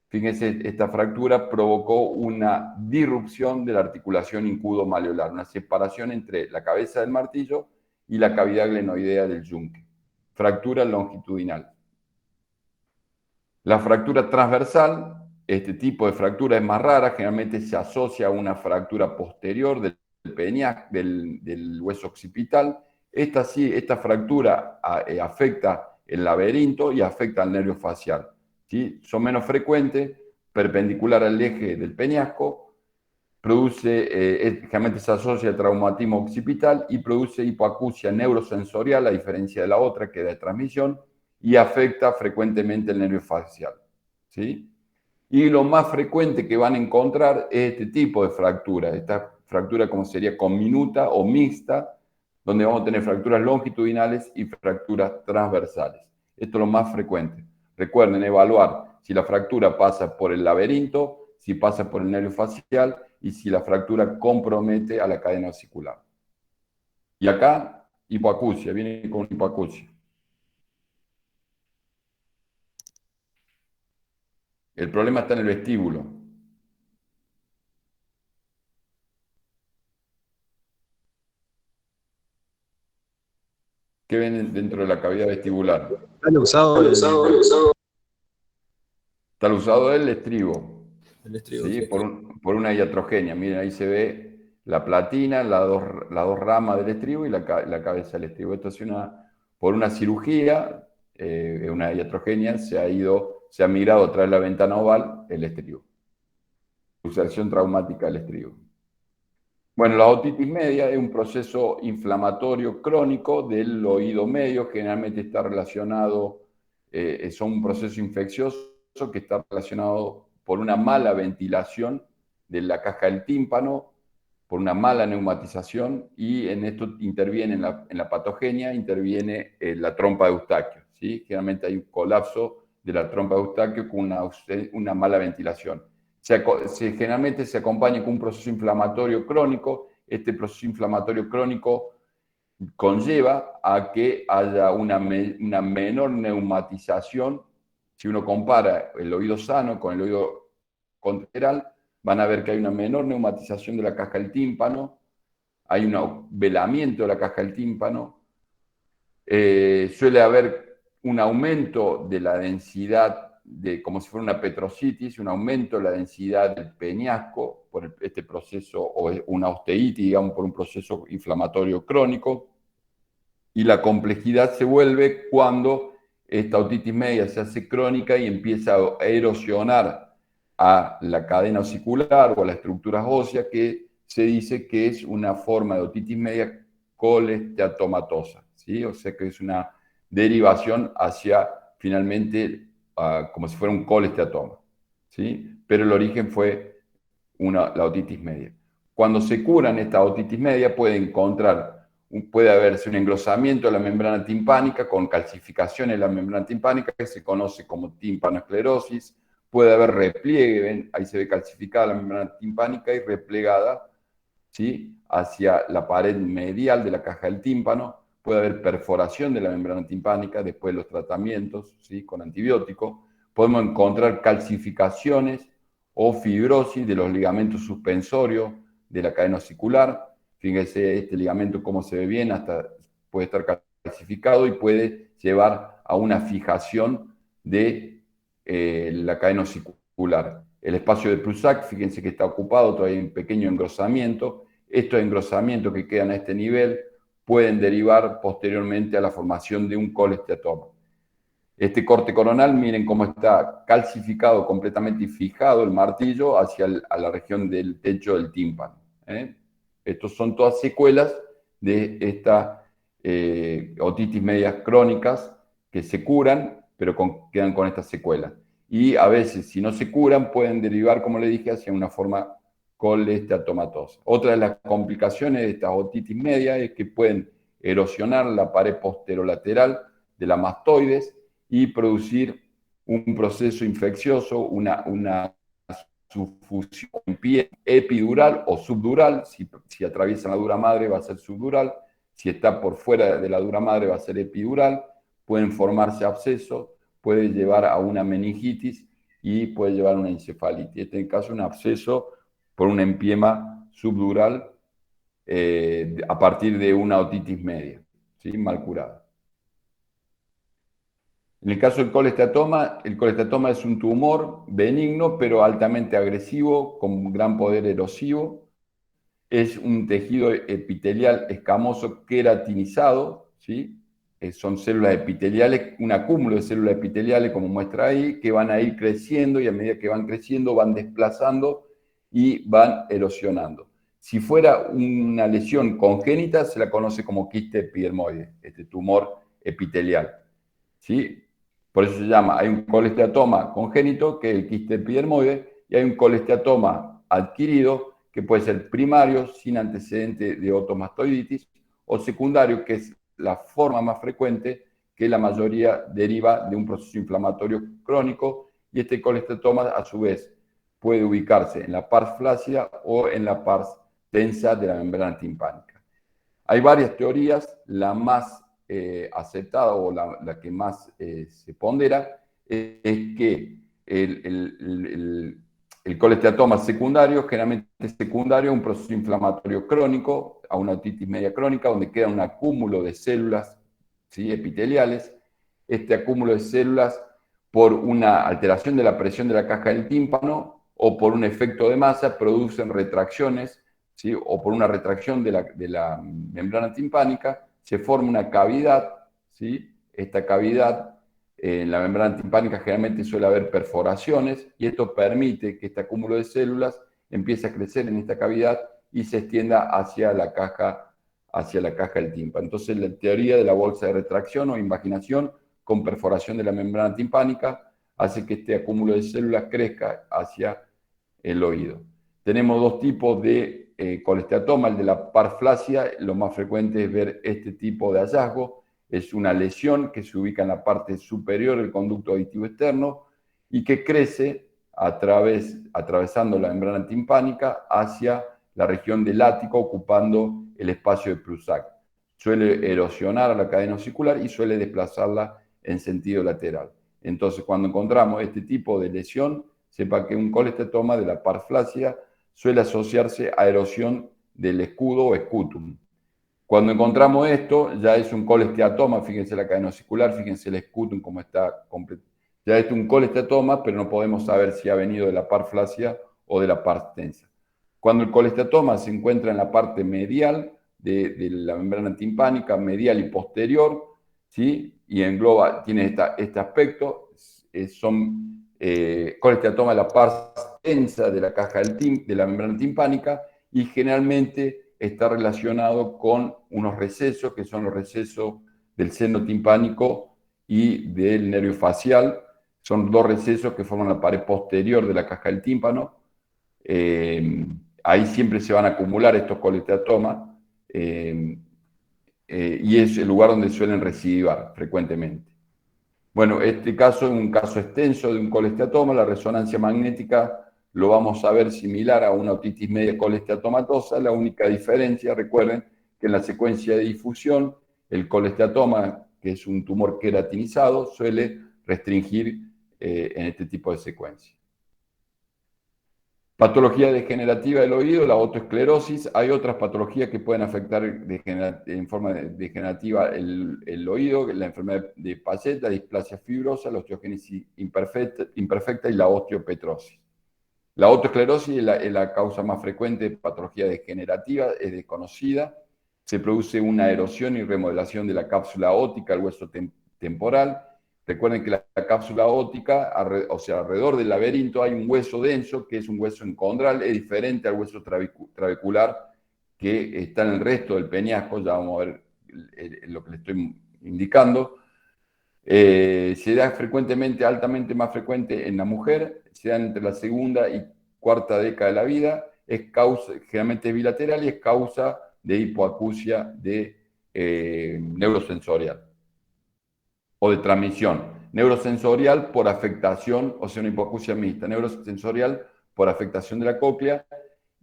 Fíjense, esta fractura provocó una disrupción de la articulación incudo-maleolar, una separación entre la cabeza del martillo y la cavidad glenoidea del yunque. Fractura longitudinal. La fractura transversal, este tipo de fractura es más rara, generalmente se asocia a una fractura posterior del peñasco, del hueso occipital. Esta fractura afecta el laberinto y afecta al nervio facial. ¿sí? Son menos frecuentes, perpendicular al eje del peñasco, generalmente se asocia al traumatismo occipital y produce hipoacusia neurosensorial, a diferencia de la otra que da transmisión, y afecta frecuentemente el nervio facial, ¿sí? Y lo más frecuente que van a encontrar es este tipo de fractura, esta fractura como sería conminuta o mixta, donde vamos a tener fracturas longitudinales y fracturas transversales. Esto es lo más frecuente. Recuerden evaluar si la fractura pasa por el laberinto, si pasa por el nervio facial y si la fractura compromete a la cadena vesicular. Y acá, hipoacusia, viene con hipoacusia. El problema está en el vestíbulo. ¿Qué ven dentro de la cavidad vestibular? ¿Han usado Está usado el estribo, el estribo? ¿sí? Sí. Por una iatrogenia. Miren, ahí se ve la platina, las dos ramas del estribo y la cabeza del estribo. Esto es por una cirugía, una iatrogenia, se ha migrado a través de la ventana oval el estribo. Luxación traumática del estribo. Bueno, la otitis media es un proceso inflamatorio crónico del oído medio, generalmente está relacionado, es un proceso infeccioso que está relacionado por una mala ventilación de la caja del tímpano, por una mala neumatización, y en esto interviene, en la patogenia, interviene la trompa de Eustaquio, ¿sí? Generalmente hay un colapso de la trompa de Eustaquio con una mala ventilación. Generalmente se acompaña con un proceso inflamatorio crónico. Este proceso inflamatorio crónico conlleva a que haya una menor neumatización. Si uno compara el oído sano con el oído contralateral, van a ver que hay una menor neumatización de la caja del tímpano, hay un velamiento de la caja del tímpano, suele haber un aumento de la densidad, como si fuera una petrocitis, un aumento de la densidad del peñasco por este proceso, o una osteitis, digamos, por un proceso inflamatorio crónico. Y la complejidad se vuelve cuando esta otitis media se hace crónica y empieza a erosionar a la cadena osicular o a las estructuras óseas, que se dice que es una forma de otitis media colesteatomatosa, ¿sí? O sea que es una derivación hacia, finalmente, como si fuera un colesteatoma, ¿sí? Pero el origen fue la otitis media. Cuando se curan esta otitis media puede haberse un engrosamiento de la membrana timpánica con calcificación en la membrana timpánica, que se conoce como timpanoesclerosis. Puede haber repliegue, ¿ven? Ahí se ve calcificada la membrana timpánica y replegada, ¿sí?, hacia la pared medial de la caja del tímpano. Puede haber perforación de la membrana timpánica después de los tratamientos, ¿sí?, con antibiótico. Podemos encontrar calcificaciones o fibrosis de los ligamentos suspensorios de la cadena osicular. Fíjense este ligamento cómo se ve bien, hasta puede estar calcificado y puede llevar a una fijación de la cadena osicular. El espacio de Prusac, fíjense que está ocupado, todavía hay un pequeño engrosamiento. Estos engrosamientos que quedan a este nivel pueden derivar posteriormente a la formación de un colesteatoma. Este corte coronal, miren cómo está calcificado completamente y fijado el martillo a la región del techo del tímpano. Estos son todas secuelas de esta otitis medias crónicas que se curan, pero quedan con estas secuelas. Y a veces, si no se curan, pueden derivar, como le dije, hacia una forma colesteatomatosa. Otra de las complicaciones de esta otitis media es que pueden erosionar la pared posterolateral de la mastoides y producir un proceso infeccioso, una sufusión en pie epidural o subdural. Si atraviesa la dura madre va a ser subdural, si está por fuera de la dura madre va a ser epidural. Pueden formarse abscesos, puede llevar a una meningitis y puede llevar a una encefalitis. Este es el caso de un absceso por un empiema subdural a partir de una otitis media, ¿sí?, mal curada. En el caso del colesteatoma, el colesteatoma es un tumor benigno, pero altamente agresivo, con gran poder erosivo. Es un tejido epitelial escamoso queratinizado, ¿sí?, son células epiteliales, un acúmulo de células epiteliales, como muestra ahí, que van a ir creciendo y a medida que van creciendo van desplazando y van erosionando. Si fuera una lesión congénita, se la conoce como quiste epidermoide, este tumor epitelial, ¿sí? Por eso se llama, hay un colesteatoma congénito, que es el quiste epidermoide, y hay un colesteatoma adquirido, que puede ser primario, sin antecedente de otomastoiditis, o secundario, que es la forma más frecuente, que la mayoría deriva de un proceso inflamatorio crónico, y este colesteatoma, a su vez, puede ubicarse en la pars flácida o en la pars densa de la membrana timpánica. Hay varias teorías, la más aceptada o la que más se pondera es que el colesteatoma secundario, generalmente es secundario a un proceso inflamatorio crónico, a una otitis media crónica, donde queda un acúmulo de células, ¿sí?, epiteliales. Este acúmulo de células, por una alteración de la presión de la caja del tímpano o por un efecto de masa, producen retracciones, ¿sí?, o por una retracción de la membrana timpánica, se forma una cavidad, ¿sí? Esta cavidad, en la membrana timpánica generalmente suele haber perforaciones, y esto permite que este acúmulo de células empiece a crecer en esta cavidad y se extienda hacia la caja del tímpano. Entonces, la teoría de la bolsa de retracción o invaginación con perforación de la membrana timpánica hace que este acúmulo de células crezca hacia el oído. Tenemos dos tipos de colesteatoma, el de la pars flácida, lo más frecuente es ver este tipo de hallazgo, es una lesión que se ubica en la parte superior del conducto auditivo externo y que crece atravesando la membrana timpánica hacia la región del ático, ocupando el espacio de Prusac. Suele erosionar a la cadena osicular y suele desplazarla en sentido lateral. Entonces, cuando encontramos este tipo de lesión, sepa que un colesteatoma de la pars flácida suele asociarse a erosión del escudo o escutum. Cuando encontramos esto, ya es un colesteatoma, fíjense la cadena osicular, fíjense el escutum como está completo. Ya es un colesteatoma, pero no podemos saber si ha venido de la pars flácida o de la pars tensa. Cuando el colesteatoma se encuentra en la parte medial de la membrana timpánica, medial y posterior, ¿sí?, y engloba, tiene este aspecto, son colesteatoma de la pars tensa de la caja de la membrana timpánica, y generalmente está relacionado con unos recesos, que son los recesos del seno timpánico y del nervio facial. Son dos recesos que forman la pared posterior de la caja del tímpano. Ahí siempre se van a acumular estos colesteatomas, y es el lugar donde suelen residuar frecuentemente. Bueno, este caso es un caso extenso de un colesteatoma. La resonancia magnética lo vamos a ver similar a una otitis media colesteatomatosa. La única diferencia, recuerden, que en la secuencia de difusión, el colesteatoma, que es un tumor queratinizado, suele restringir en este tipo de secuencia. Patología degenerativa del oído, la otoesclerosis. Hay otras patologías que pueden afectar en forma degenerativa el oído, la enfermedad de Pachet, la displasia fibrosa, la osteogénesis imperfecta y la osteopetrosis. La otoesclerosis es la causa más frecuente de patología degenerativa, es desconocida. Se produce una erosión y remodelación de la cápsula óptica, el hueso temporal. Recuerden que la cápsula óptica, o sea, alrededor del laberinto hay un hueso denso, que es un hueso encondral, es diferente al hueso trabecular que está en el resto del peñasco. Ya vamos a ver lo que le estoy indicando. Se da frecuentemente, altamente más frecuente en la mujer, se da entre la segunda y cuarta década de la vida, generalmente es bilateral y es causa de hipoacusia neurosensorial o de transmisión. Neurosensorial por afectación, o sea, una hipoacusia mixta, neurosensorial por afectación de la cóclea,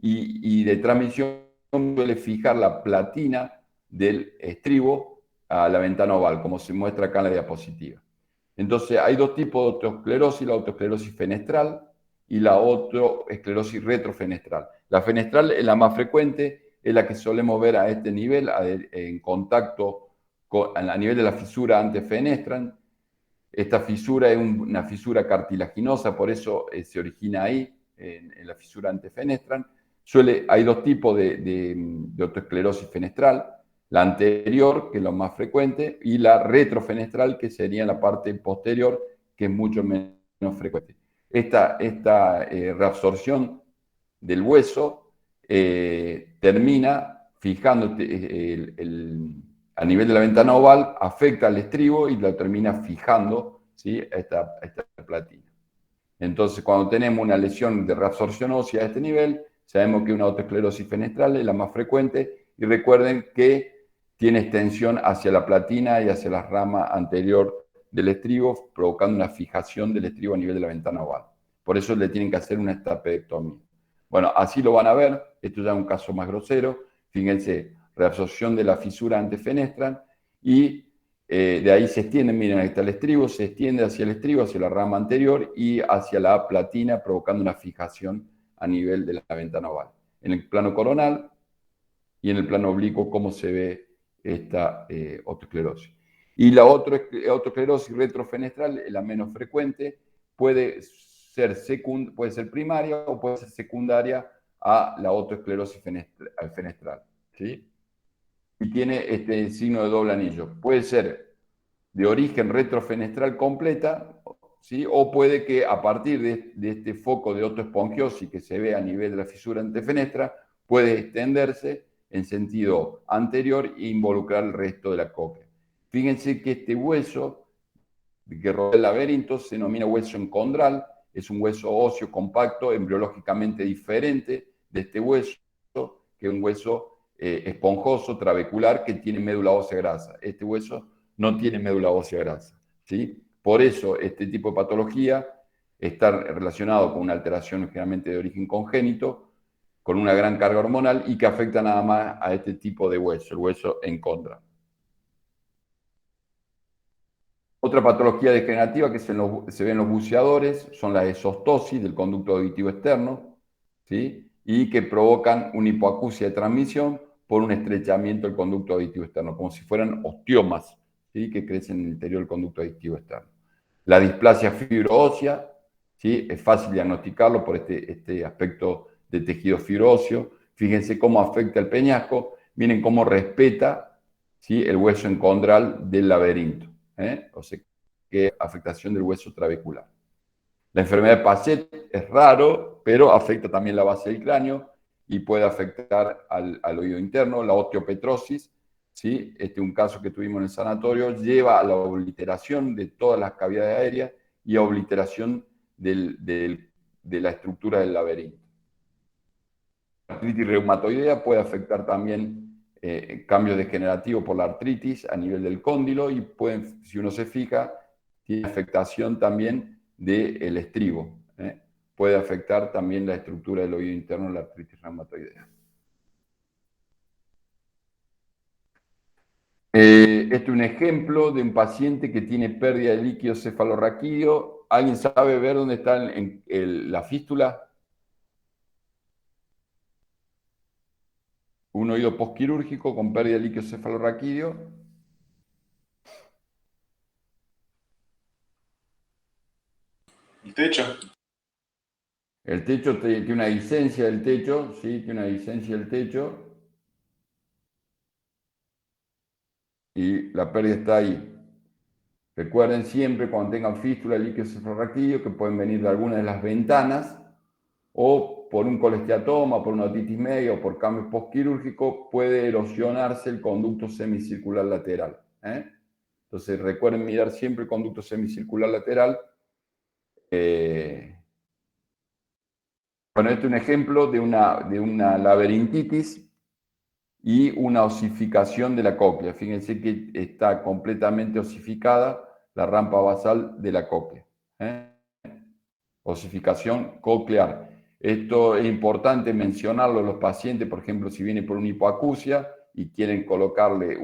y de transmisión suele fijar la platina del estribo a la ventana oval, como se muestra acá en la diapositiva. Entonces, hay dos tipos de otoesclerosis, la otoesclerosis fenestral y la otoesclerosis retrofenestral. La fenestral es la más frecuente, es la que solemos ver a este nivel, en contacto a nivel de la fisura antefenestran. Esta fisura es una fisura cartilaginosa, por eso se origina ahí, en la fisura antefenestran. Hay dos tipos de otoesclerosis fenestral. La anterior, que es lo más frecuente, y la retrofenestral, que sería la parte posterior, que es mucho menos frecuente. Esta reabsorción del hueso termina fijando a nivel de la ventana oval, afecta al estribo y lo termina fijando, ¿sí?, esta platina. Entonces, cuando tenemos una lesión de reabsorción ósea a este nivel, sabemos que una autoesclerosis fenestral es la más frecuente, y recuerden que tiene extensión hacia la platina y hacia la rama anterior del estribo, provocando una fijación del estribo a nivel de la ventana oval. Por eso le tienen que hacer una estapedectomía. Bueno, así lo van a ver. Esto ya es un caso más grosero. Fíjense, reabsorción de la fisura antefenestral y de ahí se extiende, miren, ahí está el estribo, se extiende hacia el estribo, hacia la rama anterior y hacia la platina, provocando una fijación a nivel de la ventana oval. En el plano coronal y en el plano oblicuo, cómo se ve esta autoesclerosis. Y la otra autoesclerosis retrofenestral, la menos frecuente, puede ser primaria o puede ser secundaria a la autoesclerosis fenestral, ¿sí? Y tiene este signo de doble anillo. Puede ser de origen retrofenestral completa, ¿sí?, o puede que a partir de este foco de otoespongiosis que se ve a nivel de la fisura antefenestra, puede extenderse en sentido anterior e involucrar el resto de la cóclea. Fíjense que este hueso que rodea el laberinto se denomina hueso encondral, es un hueso óseo compacto, embriológicamente diferente de este hueso, que es un hueso esponjoso, trabecular, que tiene médula ósea grasa. Este hueso no tiene médula ósea grasa, ¿sí? Por eso este tipo de patología está relacionado con una alteración generalmente de origen congénito, con una gran carga hormonal y que afecta nada más a este tipo de hueso, el hueso encondral. Otra patología degenerativa que se ve en los buceadores son las esostosis del conducto auditivo externo, ¿sí?, y que provocan una hipoacusia de transmisión por un estrechamiento del conducto auditivo externo, como si fueran osteomas, ¿sí?, que crecen en el interior del conducto auditivo externo. La displasia fibroósea, ¿sí?, es fácil diagnosticarlo por este aspecto de tejido fibróseo. Fíjense cómo afecta el peñasco, miren cómo respeta, ¿sí?, el hueso encondral del laberinto. O sea, que afectación del hueso trabecular. La enfermedad de Pachet es raro, pero afecta también la base del cráneo y puede afectar al oído interno. La osteopetrosis, ¿sí?, un caso que tuvimos en el sanatorio, lleva a la obliteración de todas las cavidades aéreas y a obliteración de la estructura del laberinto. La artritis reumatoidea puede afectar también cambios degenerativos por la artritis a nivel del cóndilo y pueden, si uno se fija, tiene afectación también del estribo. Puede afectar también la estructura del oído interno, la artritis reumatoidea. Este es un ejemplo de un paciente que tiene pérdida de líquido cefalorraquídeo. ¿Alguien sabe ver dónde está la fístula? Un oído posquirúrgico con pérdida de líquido cefalorraquídeo. El techo. El techo tiene una disencia del techo, sí, tiene una disencia del techo. Y la pérdida está ahí. Recuerden siempre cuando tengan fístula, líquido cefalorraquídeo, que pueden venir de alguna de las ventanas, o por un colesteatoma, por una otitis media o por cambio postquirúrgico, puede erosionarse el conducto semicircular lateral. Entonces recuerden mirar siempre el conducto semicircular lateral. Bueno, este es un ejemplo de una laberintitis y una osificación de la cóclea. Fíjense que está completamente osificada la rampa basal de la cóclea. Osificación coclear. Esto es importante mencionarlo a los pacientes, por ejemplo, si viene por una hipoacusia y quieren colocarle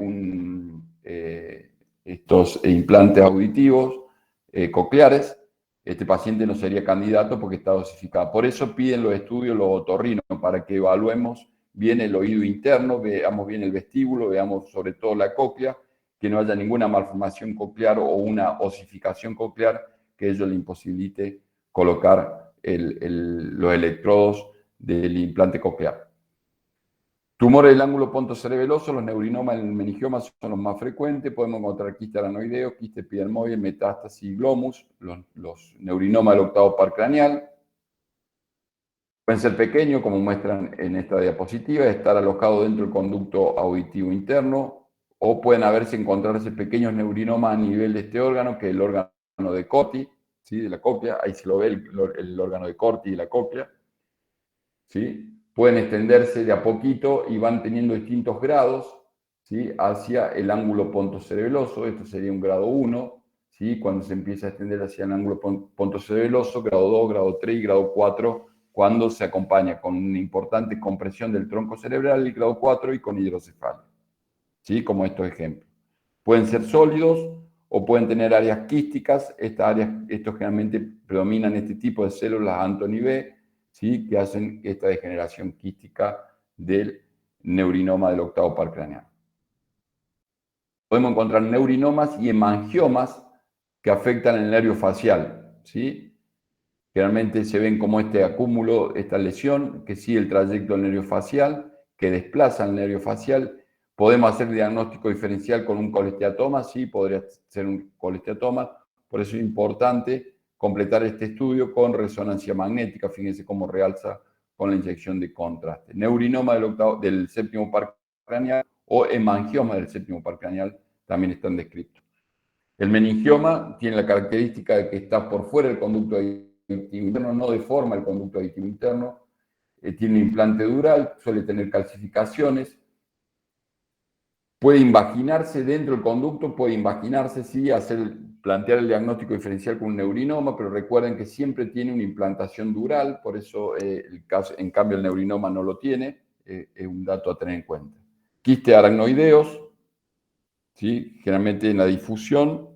estos implantes auditivos cocleares, este paciente no sería candidato porque está osificado. Por eso piden los estudios los otorrinos, para que evaluemos bien el oído interno, veamos bien el vestíbulo, veamos sobre todo la cóclea, que no haya ninguna malformación coclear o una osificación coclear que ello le imposibilite colocar los electrodos del implante coclear. Tumores del ángulo pontocerebeloso, los neurinomas en el meningioma son los más frecuentes. Podemos encontrar quiste aranoideo, quiste epidermoide, metástasis y glomus, los neurinomas del octavo par craneal. Pueden ser pequeños, como muestran en esta diapositiva, estar alojados dentro del conducto auditivo interno, o pueden encontrarse pequeños neurinomas a nivel de este órgano, que es el órgano de Corti, ¿sí? De la cóclea. Ahí se lo ve el órgano de Corti y la cóclea, ¿sí? Pueden extenderse de a poquito y van teniendo distintos grados, ¿sí? Hacia el ángulo pontocerebeloso. Esto sería un grado 1, ¿sí? Cuando se empieza a extender hacia el ángulo pontocerebeloso, grado 2, grado 3 y grado 4, cuando se acompaña con una importante compresión del tronco cerebral, el grado 4, y con hidrocefalia, ¿sí? Como estos ejemplos. Pueden ser sólidos o pueden tener áreas quísticas. Estos generalmente predominan este tipo de células Anthony B, ¿sí? Que hacen esta degeneración quística del neurinoma del octavo par craneal. Podemos encontrar neurinomas y hemangiomas que afectan el nervio facial, ¿sí? Generalmente se ven como este acúmulo, esta lesión que sigue el trayecto del nervio facial, que desplaza el nervio facial. Podemos hacer diagnóstico diferencial con un colesteatoma, sí, podría ser un colesteatoma. Por eso es importante completar este estudio con resonancia magnética. Fíjense cómo realza con la inyección de contraste. Neurinoma del séptimo par craneal o hemangioma del séptimo par craneal también están descritos. El meningioma tiene la característica de que está por fuera del conducto auditivo interno, no deforma el conducto auditivo interno, tiene un implante dural, suele tener calcificaciones, puede invaginarse dentro del conducto, puede invaginarse, sí, plantear el diagnóstico diferencial con un neurinoma, pero recuerden que siempre tiene una implantación dural, por eso en cambio el neurinoma no lo tiene, es un dato a tener en cuenta. Quiste aracnoideos, ¿sí? Generalmente en la difusión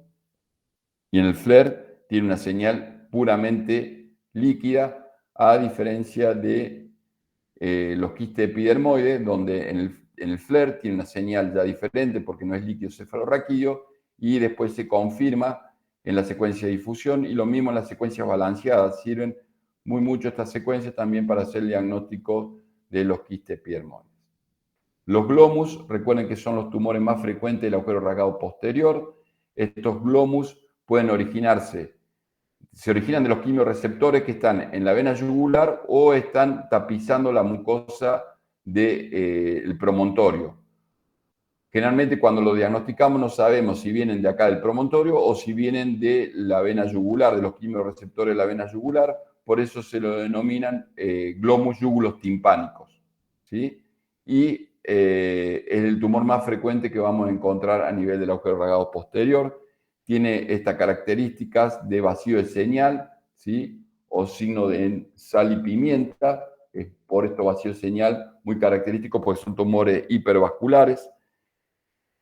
y en el FLAIR tiene una señal puramente líquida, a diferencia de los quistes epidermoides, donde en el FLAIR tiene una señal ya diferente porque no es líquido cefalorraquídeo, y después se confirma en la secuencia de difusión, y lo mismo en las secuencias balanceadas. Sirven muy mucho estas secuencias también para hacer el diagnóstico de los quistes epidermoides. Los glomus, recuerden que son los tumores más frecuentes del agujero rasgado posterior. Estos glomus pueden se originan de los quimiorreceptores que están en la vena yugular o están tapizando la mucosa del promontorio. Generalmente cuando lo diagnosticamos no sabemos si vienen de acá del promontorio o si vienen de la vena yugular, de los quimiorreceptores de la vena yugular. Por eso se lo denominan glomus yugulos timpánicos, ¿sí? Y es el tumor más frecuente que vamos a encontrar a nivel del agujero rasgado posterior. Tiene estas características de vacío de señal, ¿sí? O signo de sal y pimienta, por esto vacío de señal, muy característico porque son tumores hipervasculares.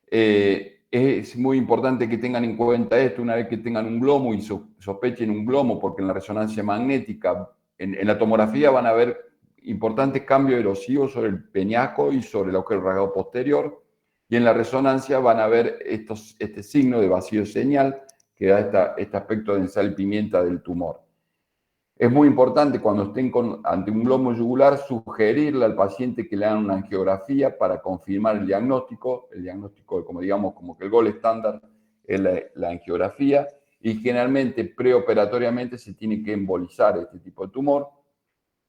Es muy importante que tengan en cuenta esto una vez que tengan un glomo y sospechen un glomo, porque en la resonancia magnética, en la tomografía van a ver importantes cambios erosivos sobre el peñasco y sobre el agujero rasgado posterior, y en la resonancia van a ver este signo de vacío de señal que da este aspecto de sal y pimienta del tumor. Es muy importante cuando estén ante un glomo yugular sugerirle al paciente que le hagan una angiografía para confirmar el diagnóstico. El diagnóstico, como digamos, como que el gol estándar es la angiografía, y generalmente preoperatoriamente se tiene que embolizar este tipo de tumor,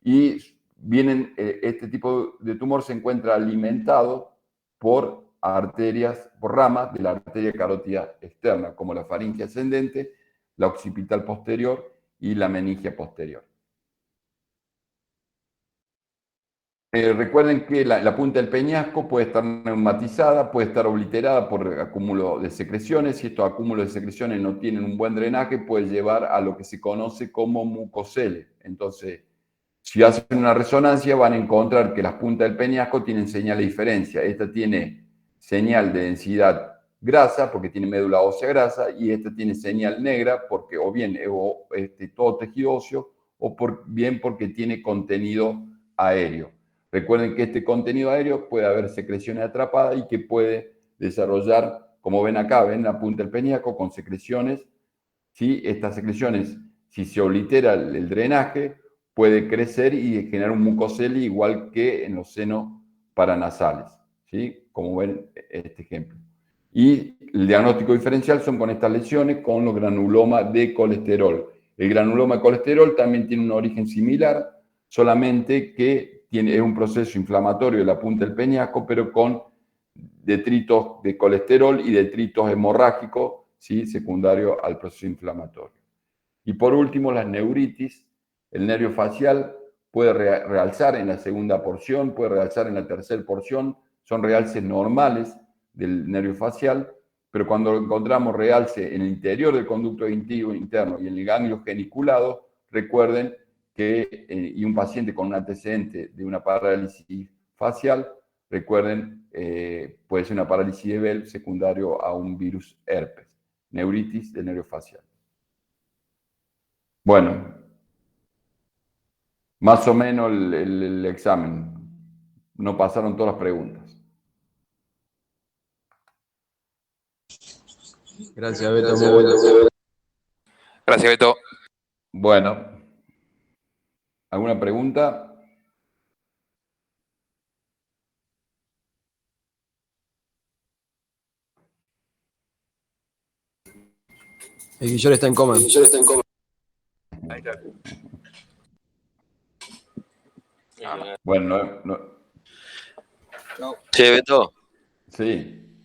y este tipo de tumor se encuentra alimentado por arterias, por ramas de la arteria carótida externa, como la faringe ascendente, la occipital posterior y la meningia posterior. Recuerden que la punta del peñasco puede estar neumatizada, puede estar obliterada por acúmulo de secreciones. Si estos acúmulos de secreciones no tienen un buen drenaje, puede llevar a lo que se conoce como mucocele. Entonces, si hacen una resonancia, van a encontrar que las puntas del peñasco tienen señal de diferencia. Esta tiene señal de densidad grasa, porque tiene médula ósea grasa, y esta tiene señal negra, porque o bien todo tejido óseo, o bien porque tiene contenido aéreo. Recuerden que este contenido aéreo puede haber secreciones atrapadas y que puede desarrollar, como ven acá, ven la punta del peñasco con secreciones. ¿Sí? Estas secreciones, si se oblitera el drenaje, puede crecer y generar un mucocele igual que en los senos paranasales, ¿sí? Como ven este ejemplo. Y el diagnóstico diferencial son con estas lesiones, con los granulomas de colesterol. El granuloma de colesterol también tiene un origen similar, solamente que es un proceso inflamatorio de la punta del peñasco, pero con detritos de colesterol y detritos hemorrágicos, ¿sí? Secundario al proceso inflamatorio. Y por último, las neuritis. El nervio facial puede realzar en la segunda porción, puede realzar en la tercera porción, son realces normales del nervio facial, pero cuando encontramos realce en el interior del conducto auditivo interno y en el ganglio geniculado, recuerden que, y un paciente con un antecedente de una parálisis facial, recuerden, puede ser una parálisis de Bell secundario a un virus herpes, neuritis del nervio facial. Bueno, más o menos el examen. No pasaron todas las preguntas. Gracias, Beto. Muy bueno. Gracias, Beto. Bueno, ¿alguna pregunta? El Guillor está en coma. Bueno, Che, Beto, sí.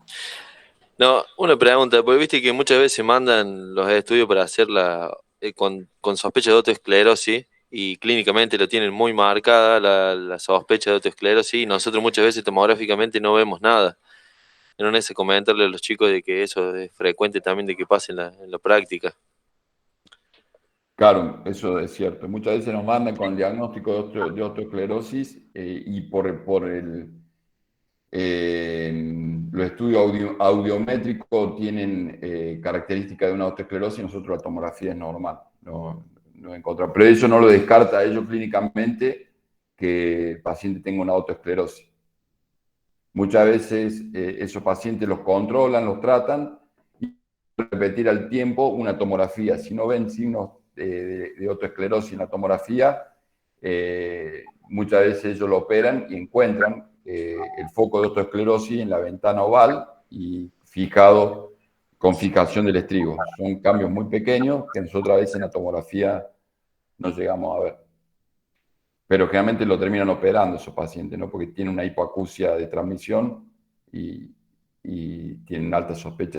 no, una pregunta, porque viste que muchas veces mandan los estudios para hacerla con sospecha de autoesclerosis y clínicamente lo tienen muy marcada la sospecha de autoesclerosis y nosotros muchas veces tomográficamente no vemos nada. No necesito comentarle a los chicos de que eso es frecuente también de que pase en la práctica. Claro, eso es cierto. Muchas veces nos mandan con el diagnóstico de osteosclerosis y por los estudios audiométricos tienen características de una osteosclerosis, nosotros la tomografía es normal. No encontramos. Pero eso no lo descarta a ellos clínicamente que el paciente tenga una autoesclerosis. Muchas veces esos pacientes los controlan, los tratan y repetir al tiempo una tomografía. Si no ven signos de autoesclerosis en la tomografía, muchas veces ellos lo operan y encuentran el foco de autoesclerosis en la ventana oval y fijado con fijación del estribo. Son cambios muy pequeños que nosotros a veces en la tomografía no llegamos a ver. Pero generalmente lo terminan operando esos pacientes, ¿no? Porque tienen una hipoacusia de transmisión y tienen alta sospecha.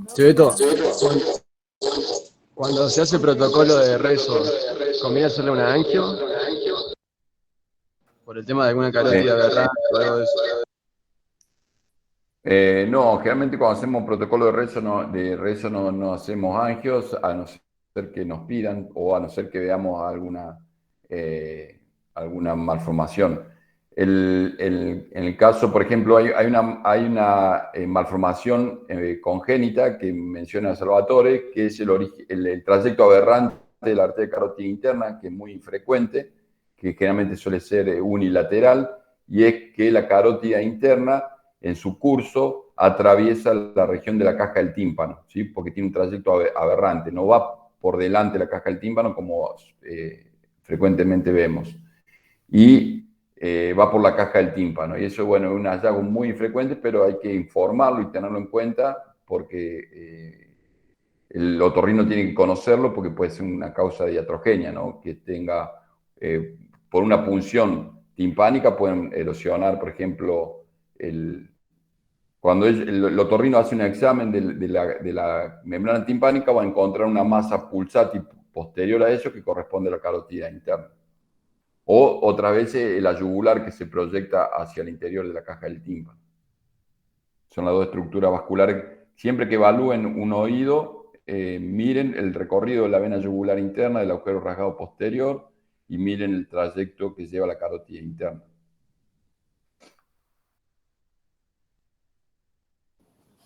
Sí, Beto, cuando se hace el protocolo de rezo, ¿conviene hacerle una angio? Por el tema de alguna carótida aberrante o algo de eso. No, generalmente cuando hacemos un protocolo de rezo no hacemos angios, a no ser que nos pidan o a no ser que veamos alguna malformación. En el caso, por ejemplo, hay una malformación congénita que menciona Salvatore, que es el trayecto aberrante de la arteria carótida interna, que es muy infrecuente, que generalmente suele ser unilateral, y es que la carótida interna en su curso atraviesa la región de la caja del tímpano, ¿sí? Porque tiene un trayecto aberrante, no va por delante de la caja del tímpano como frecuentemente vemos, y va por la caja del tímpano. Y eso, bueno, es un hallazgo muy infrecuente, pero hay que informarlo y tenerlo en cuenta porque el otorrino tiene que conocerlo porque puede ser una causa diatrogenia, ¿no? Que tenga, por una punción timpánica, pueden erosionar, por ejemplo, cuando el otorrino hace un examen de la membrana timpánica, va a encontrar una masa pulsátil posterior a eso que corresponde a la carótida interna. O otras veces el yugular que se proyecta hacia el interior de la caja del tímpano. Son las dos estructuras vasculares. Siempre que evalúen un oído, miren el recorrido de la vena yugular interna, del agujero rasgado posterior, y miren el trayecto que lleva la carótida interna.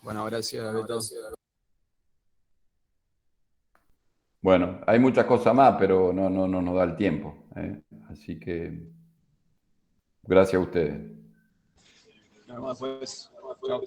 Bueno, gracias, Beto. Bueno, hay muchas cosas más, pero no nos da el tiempo. Así que gracias a ustedes. Nada más, pues. Chao.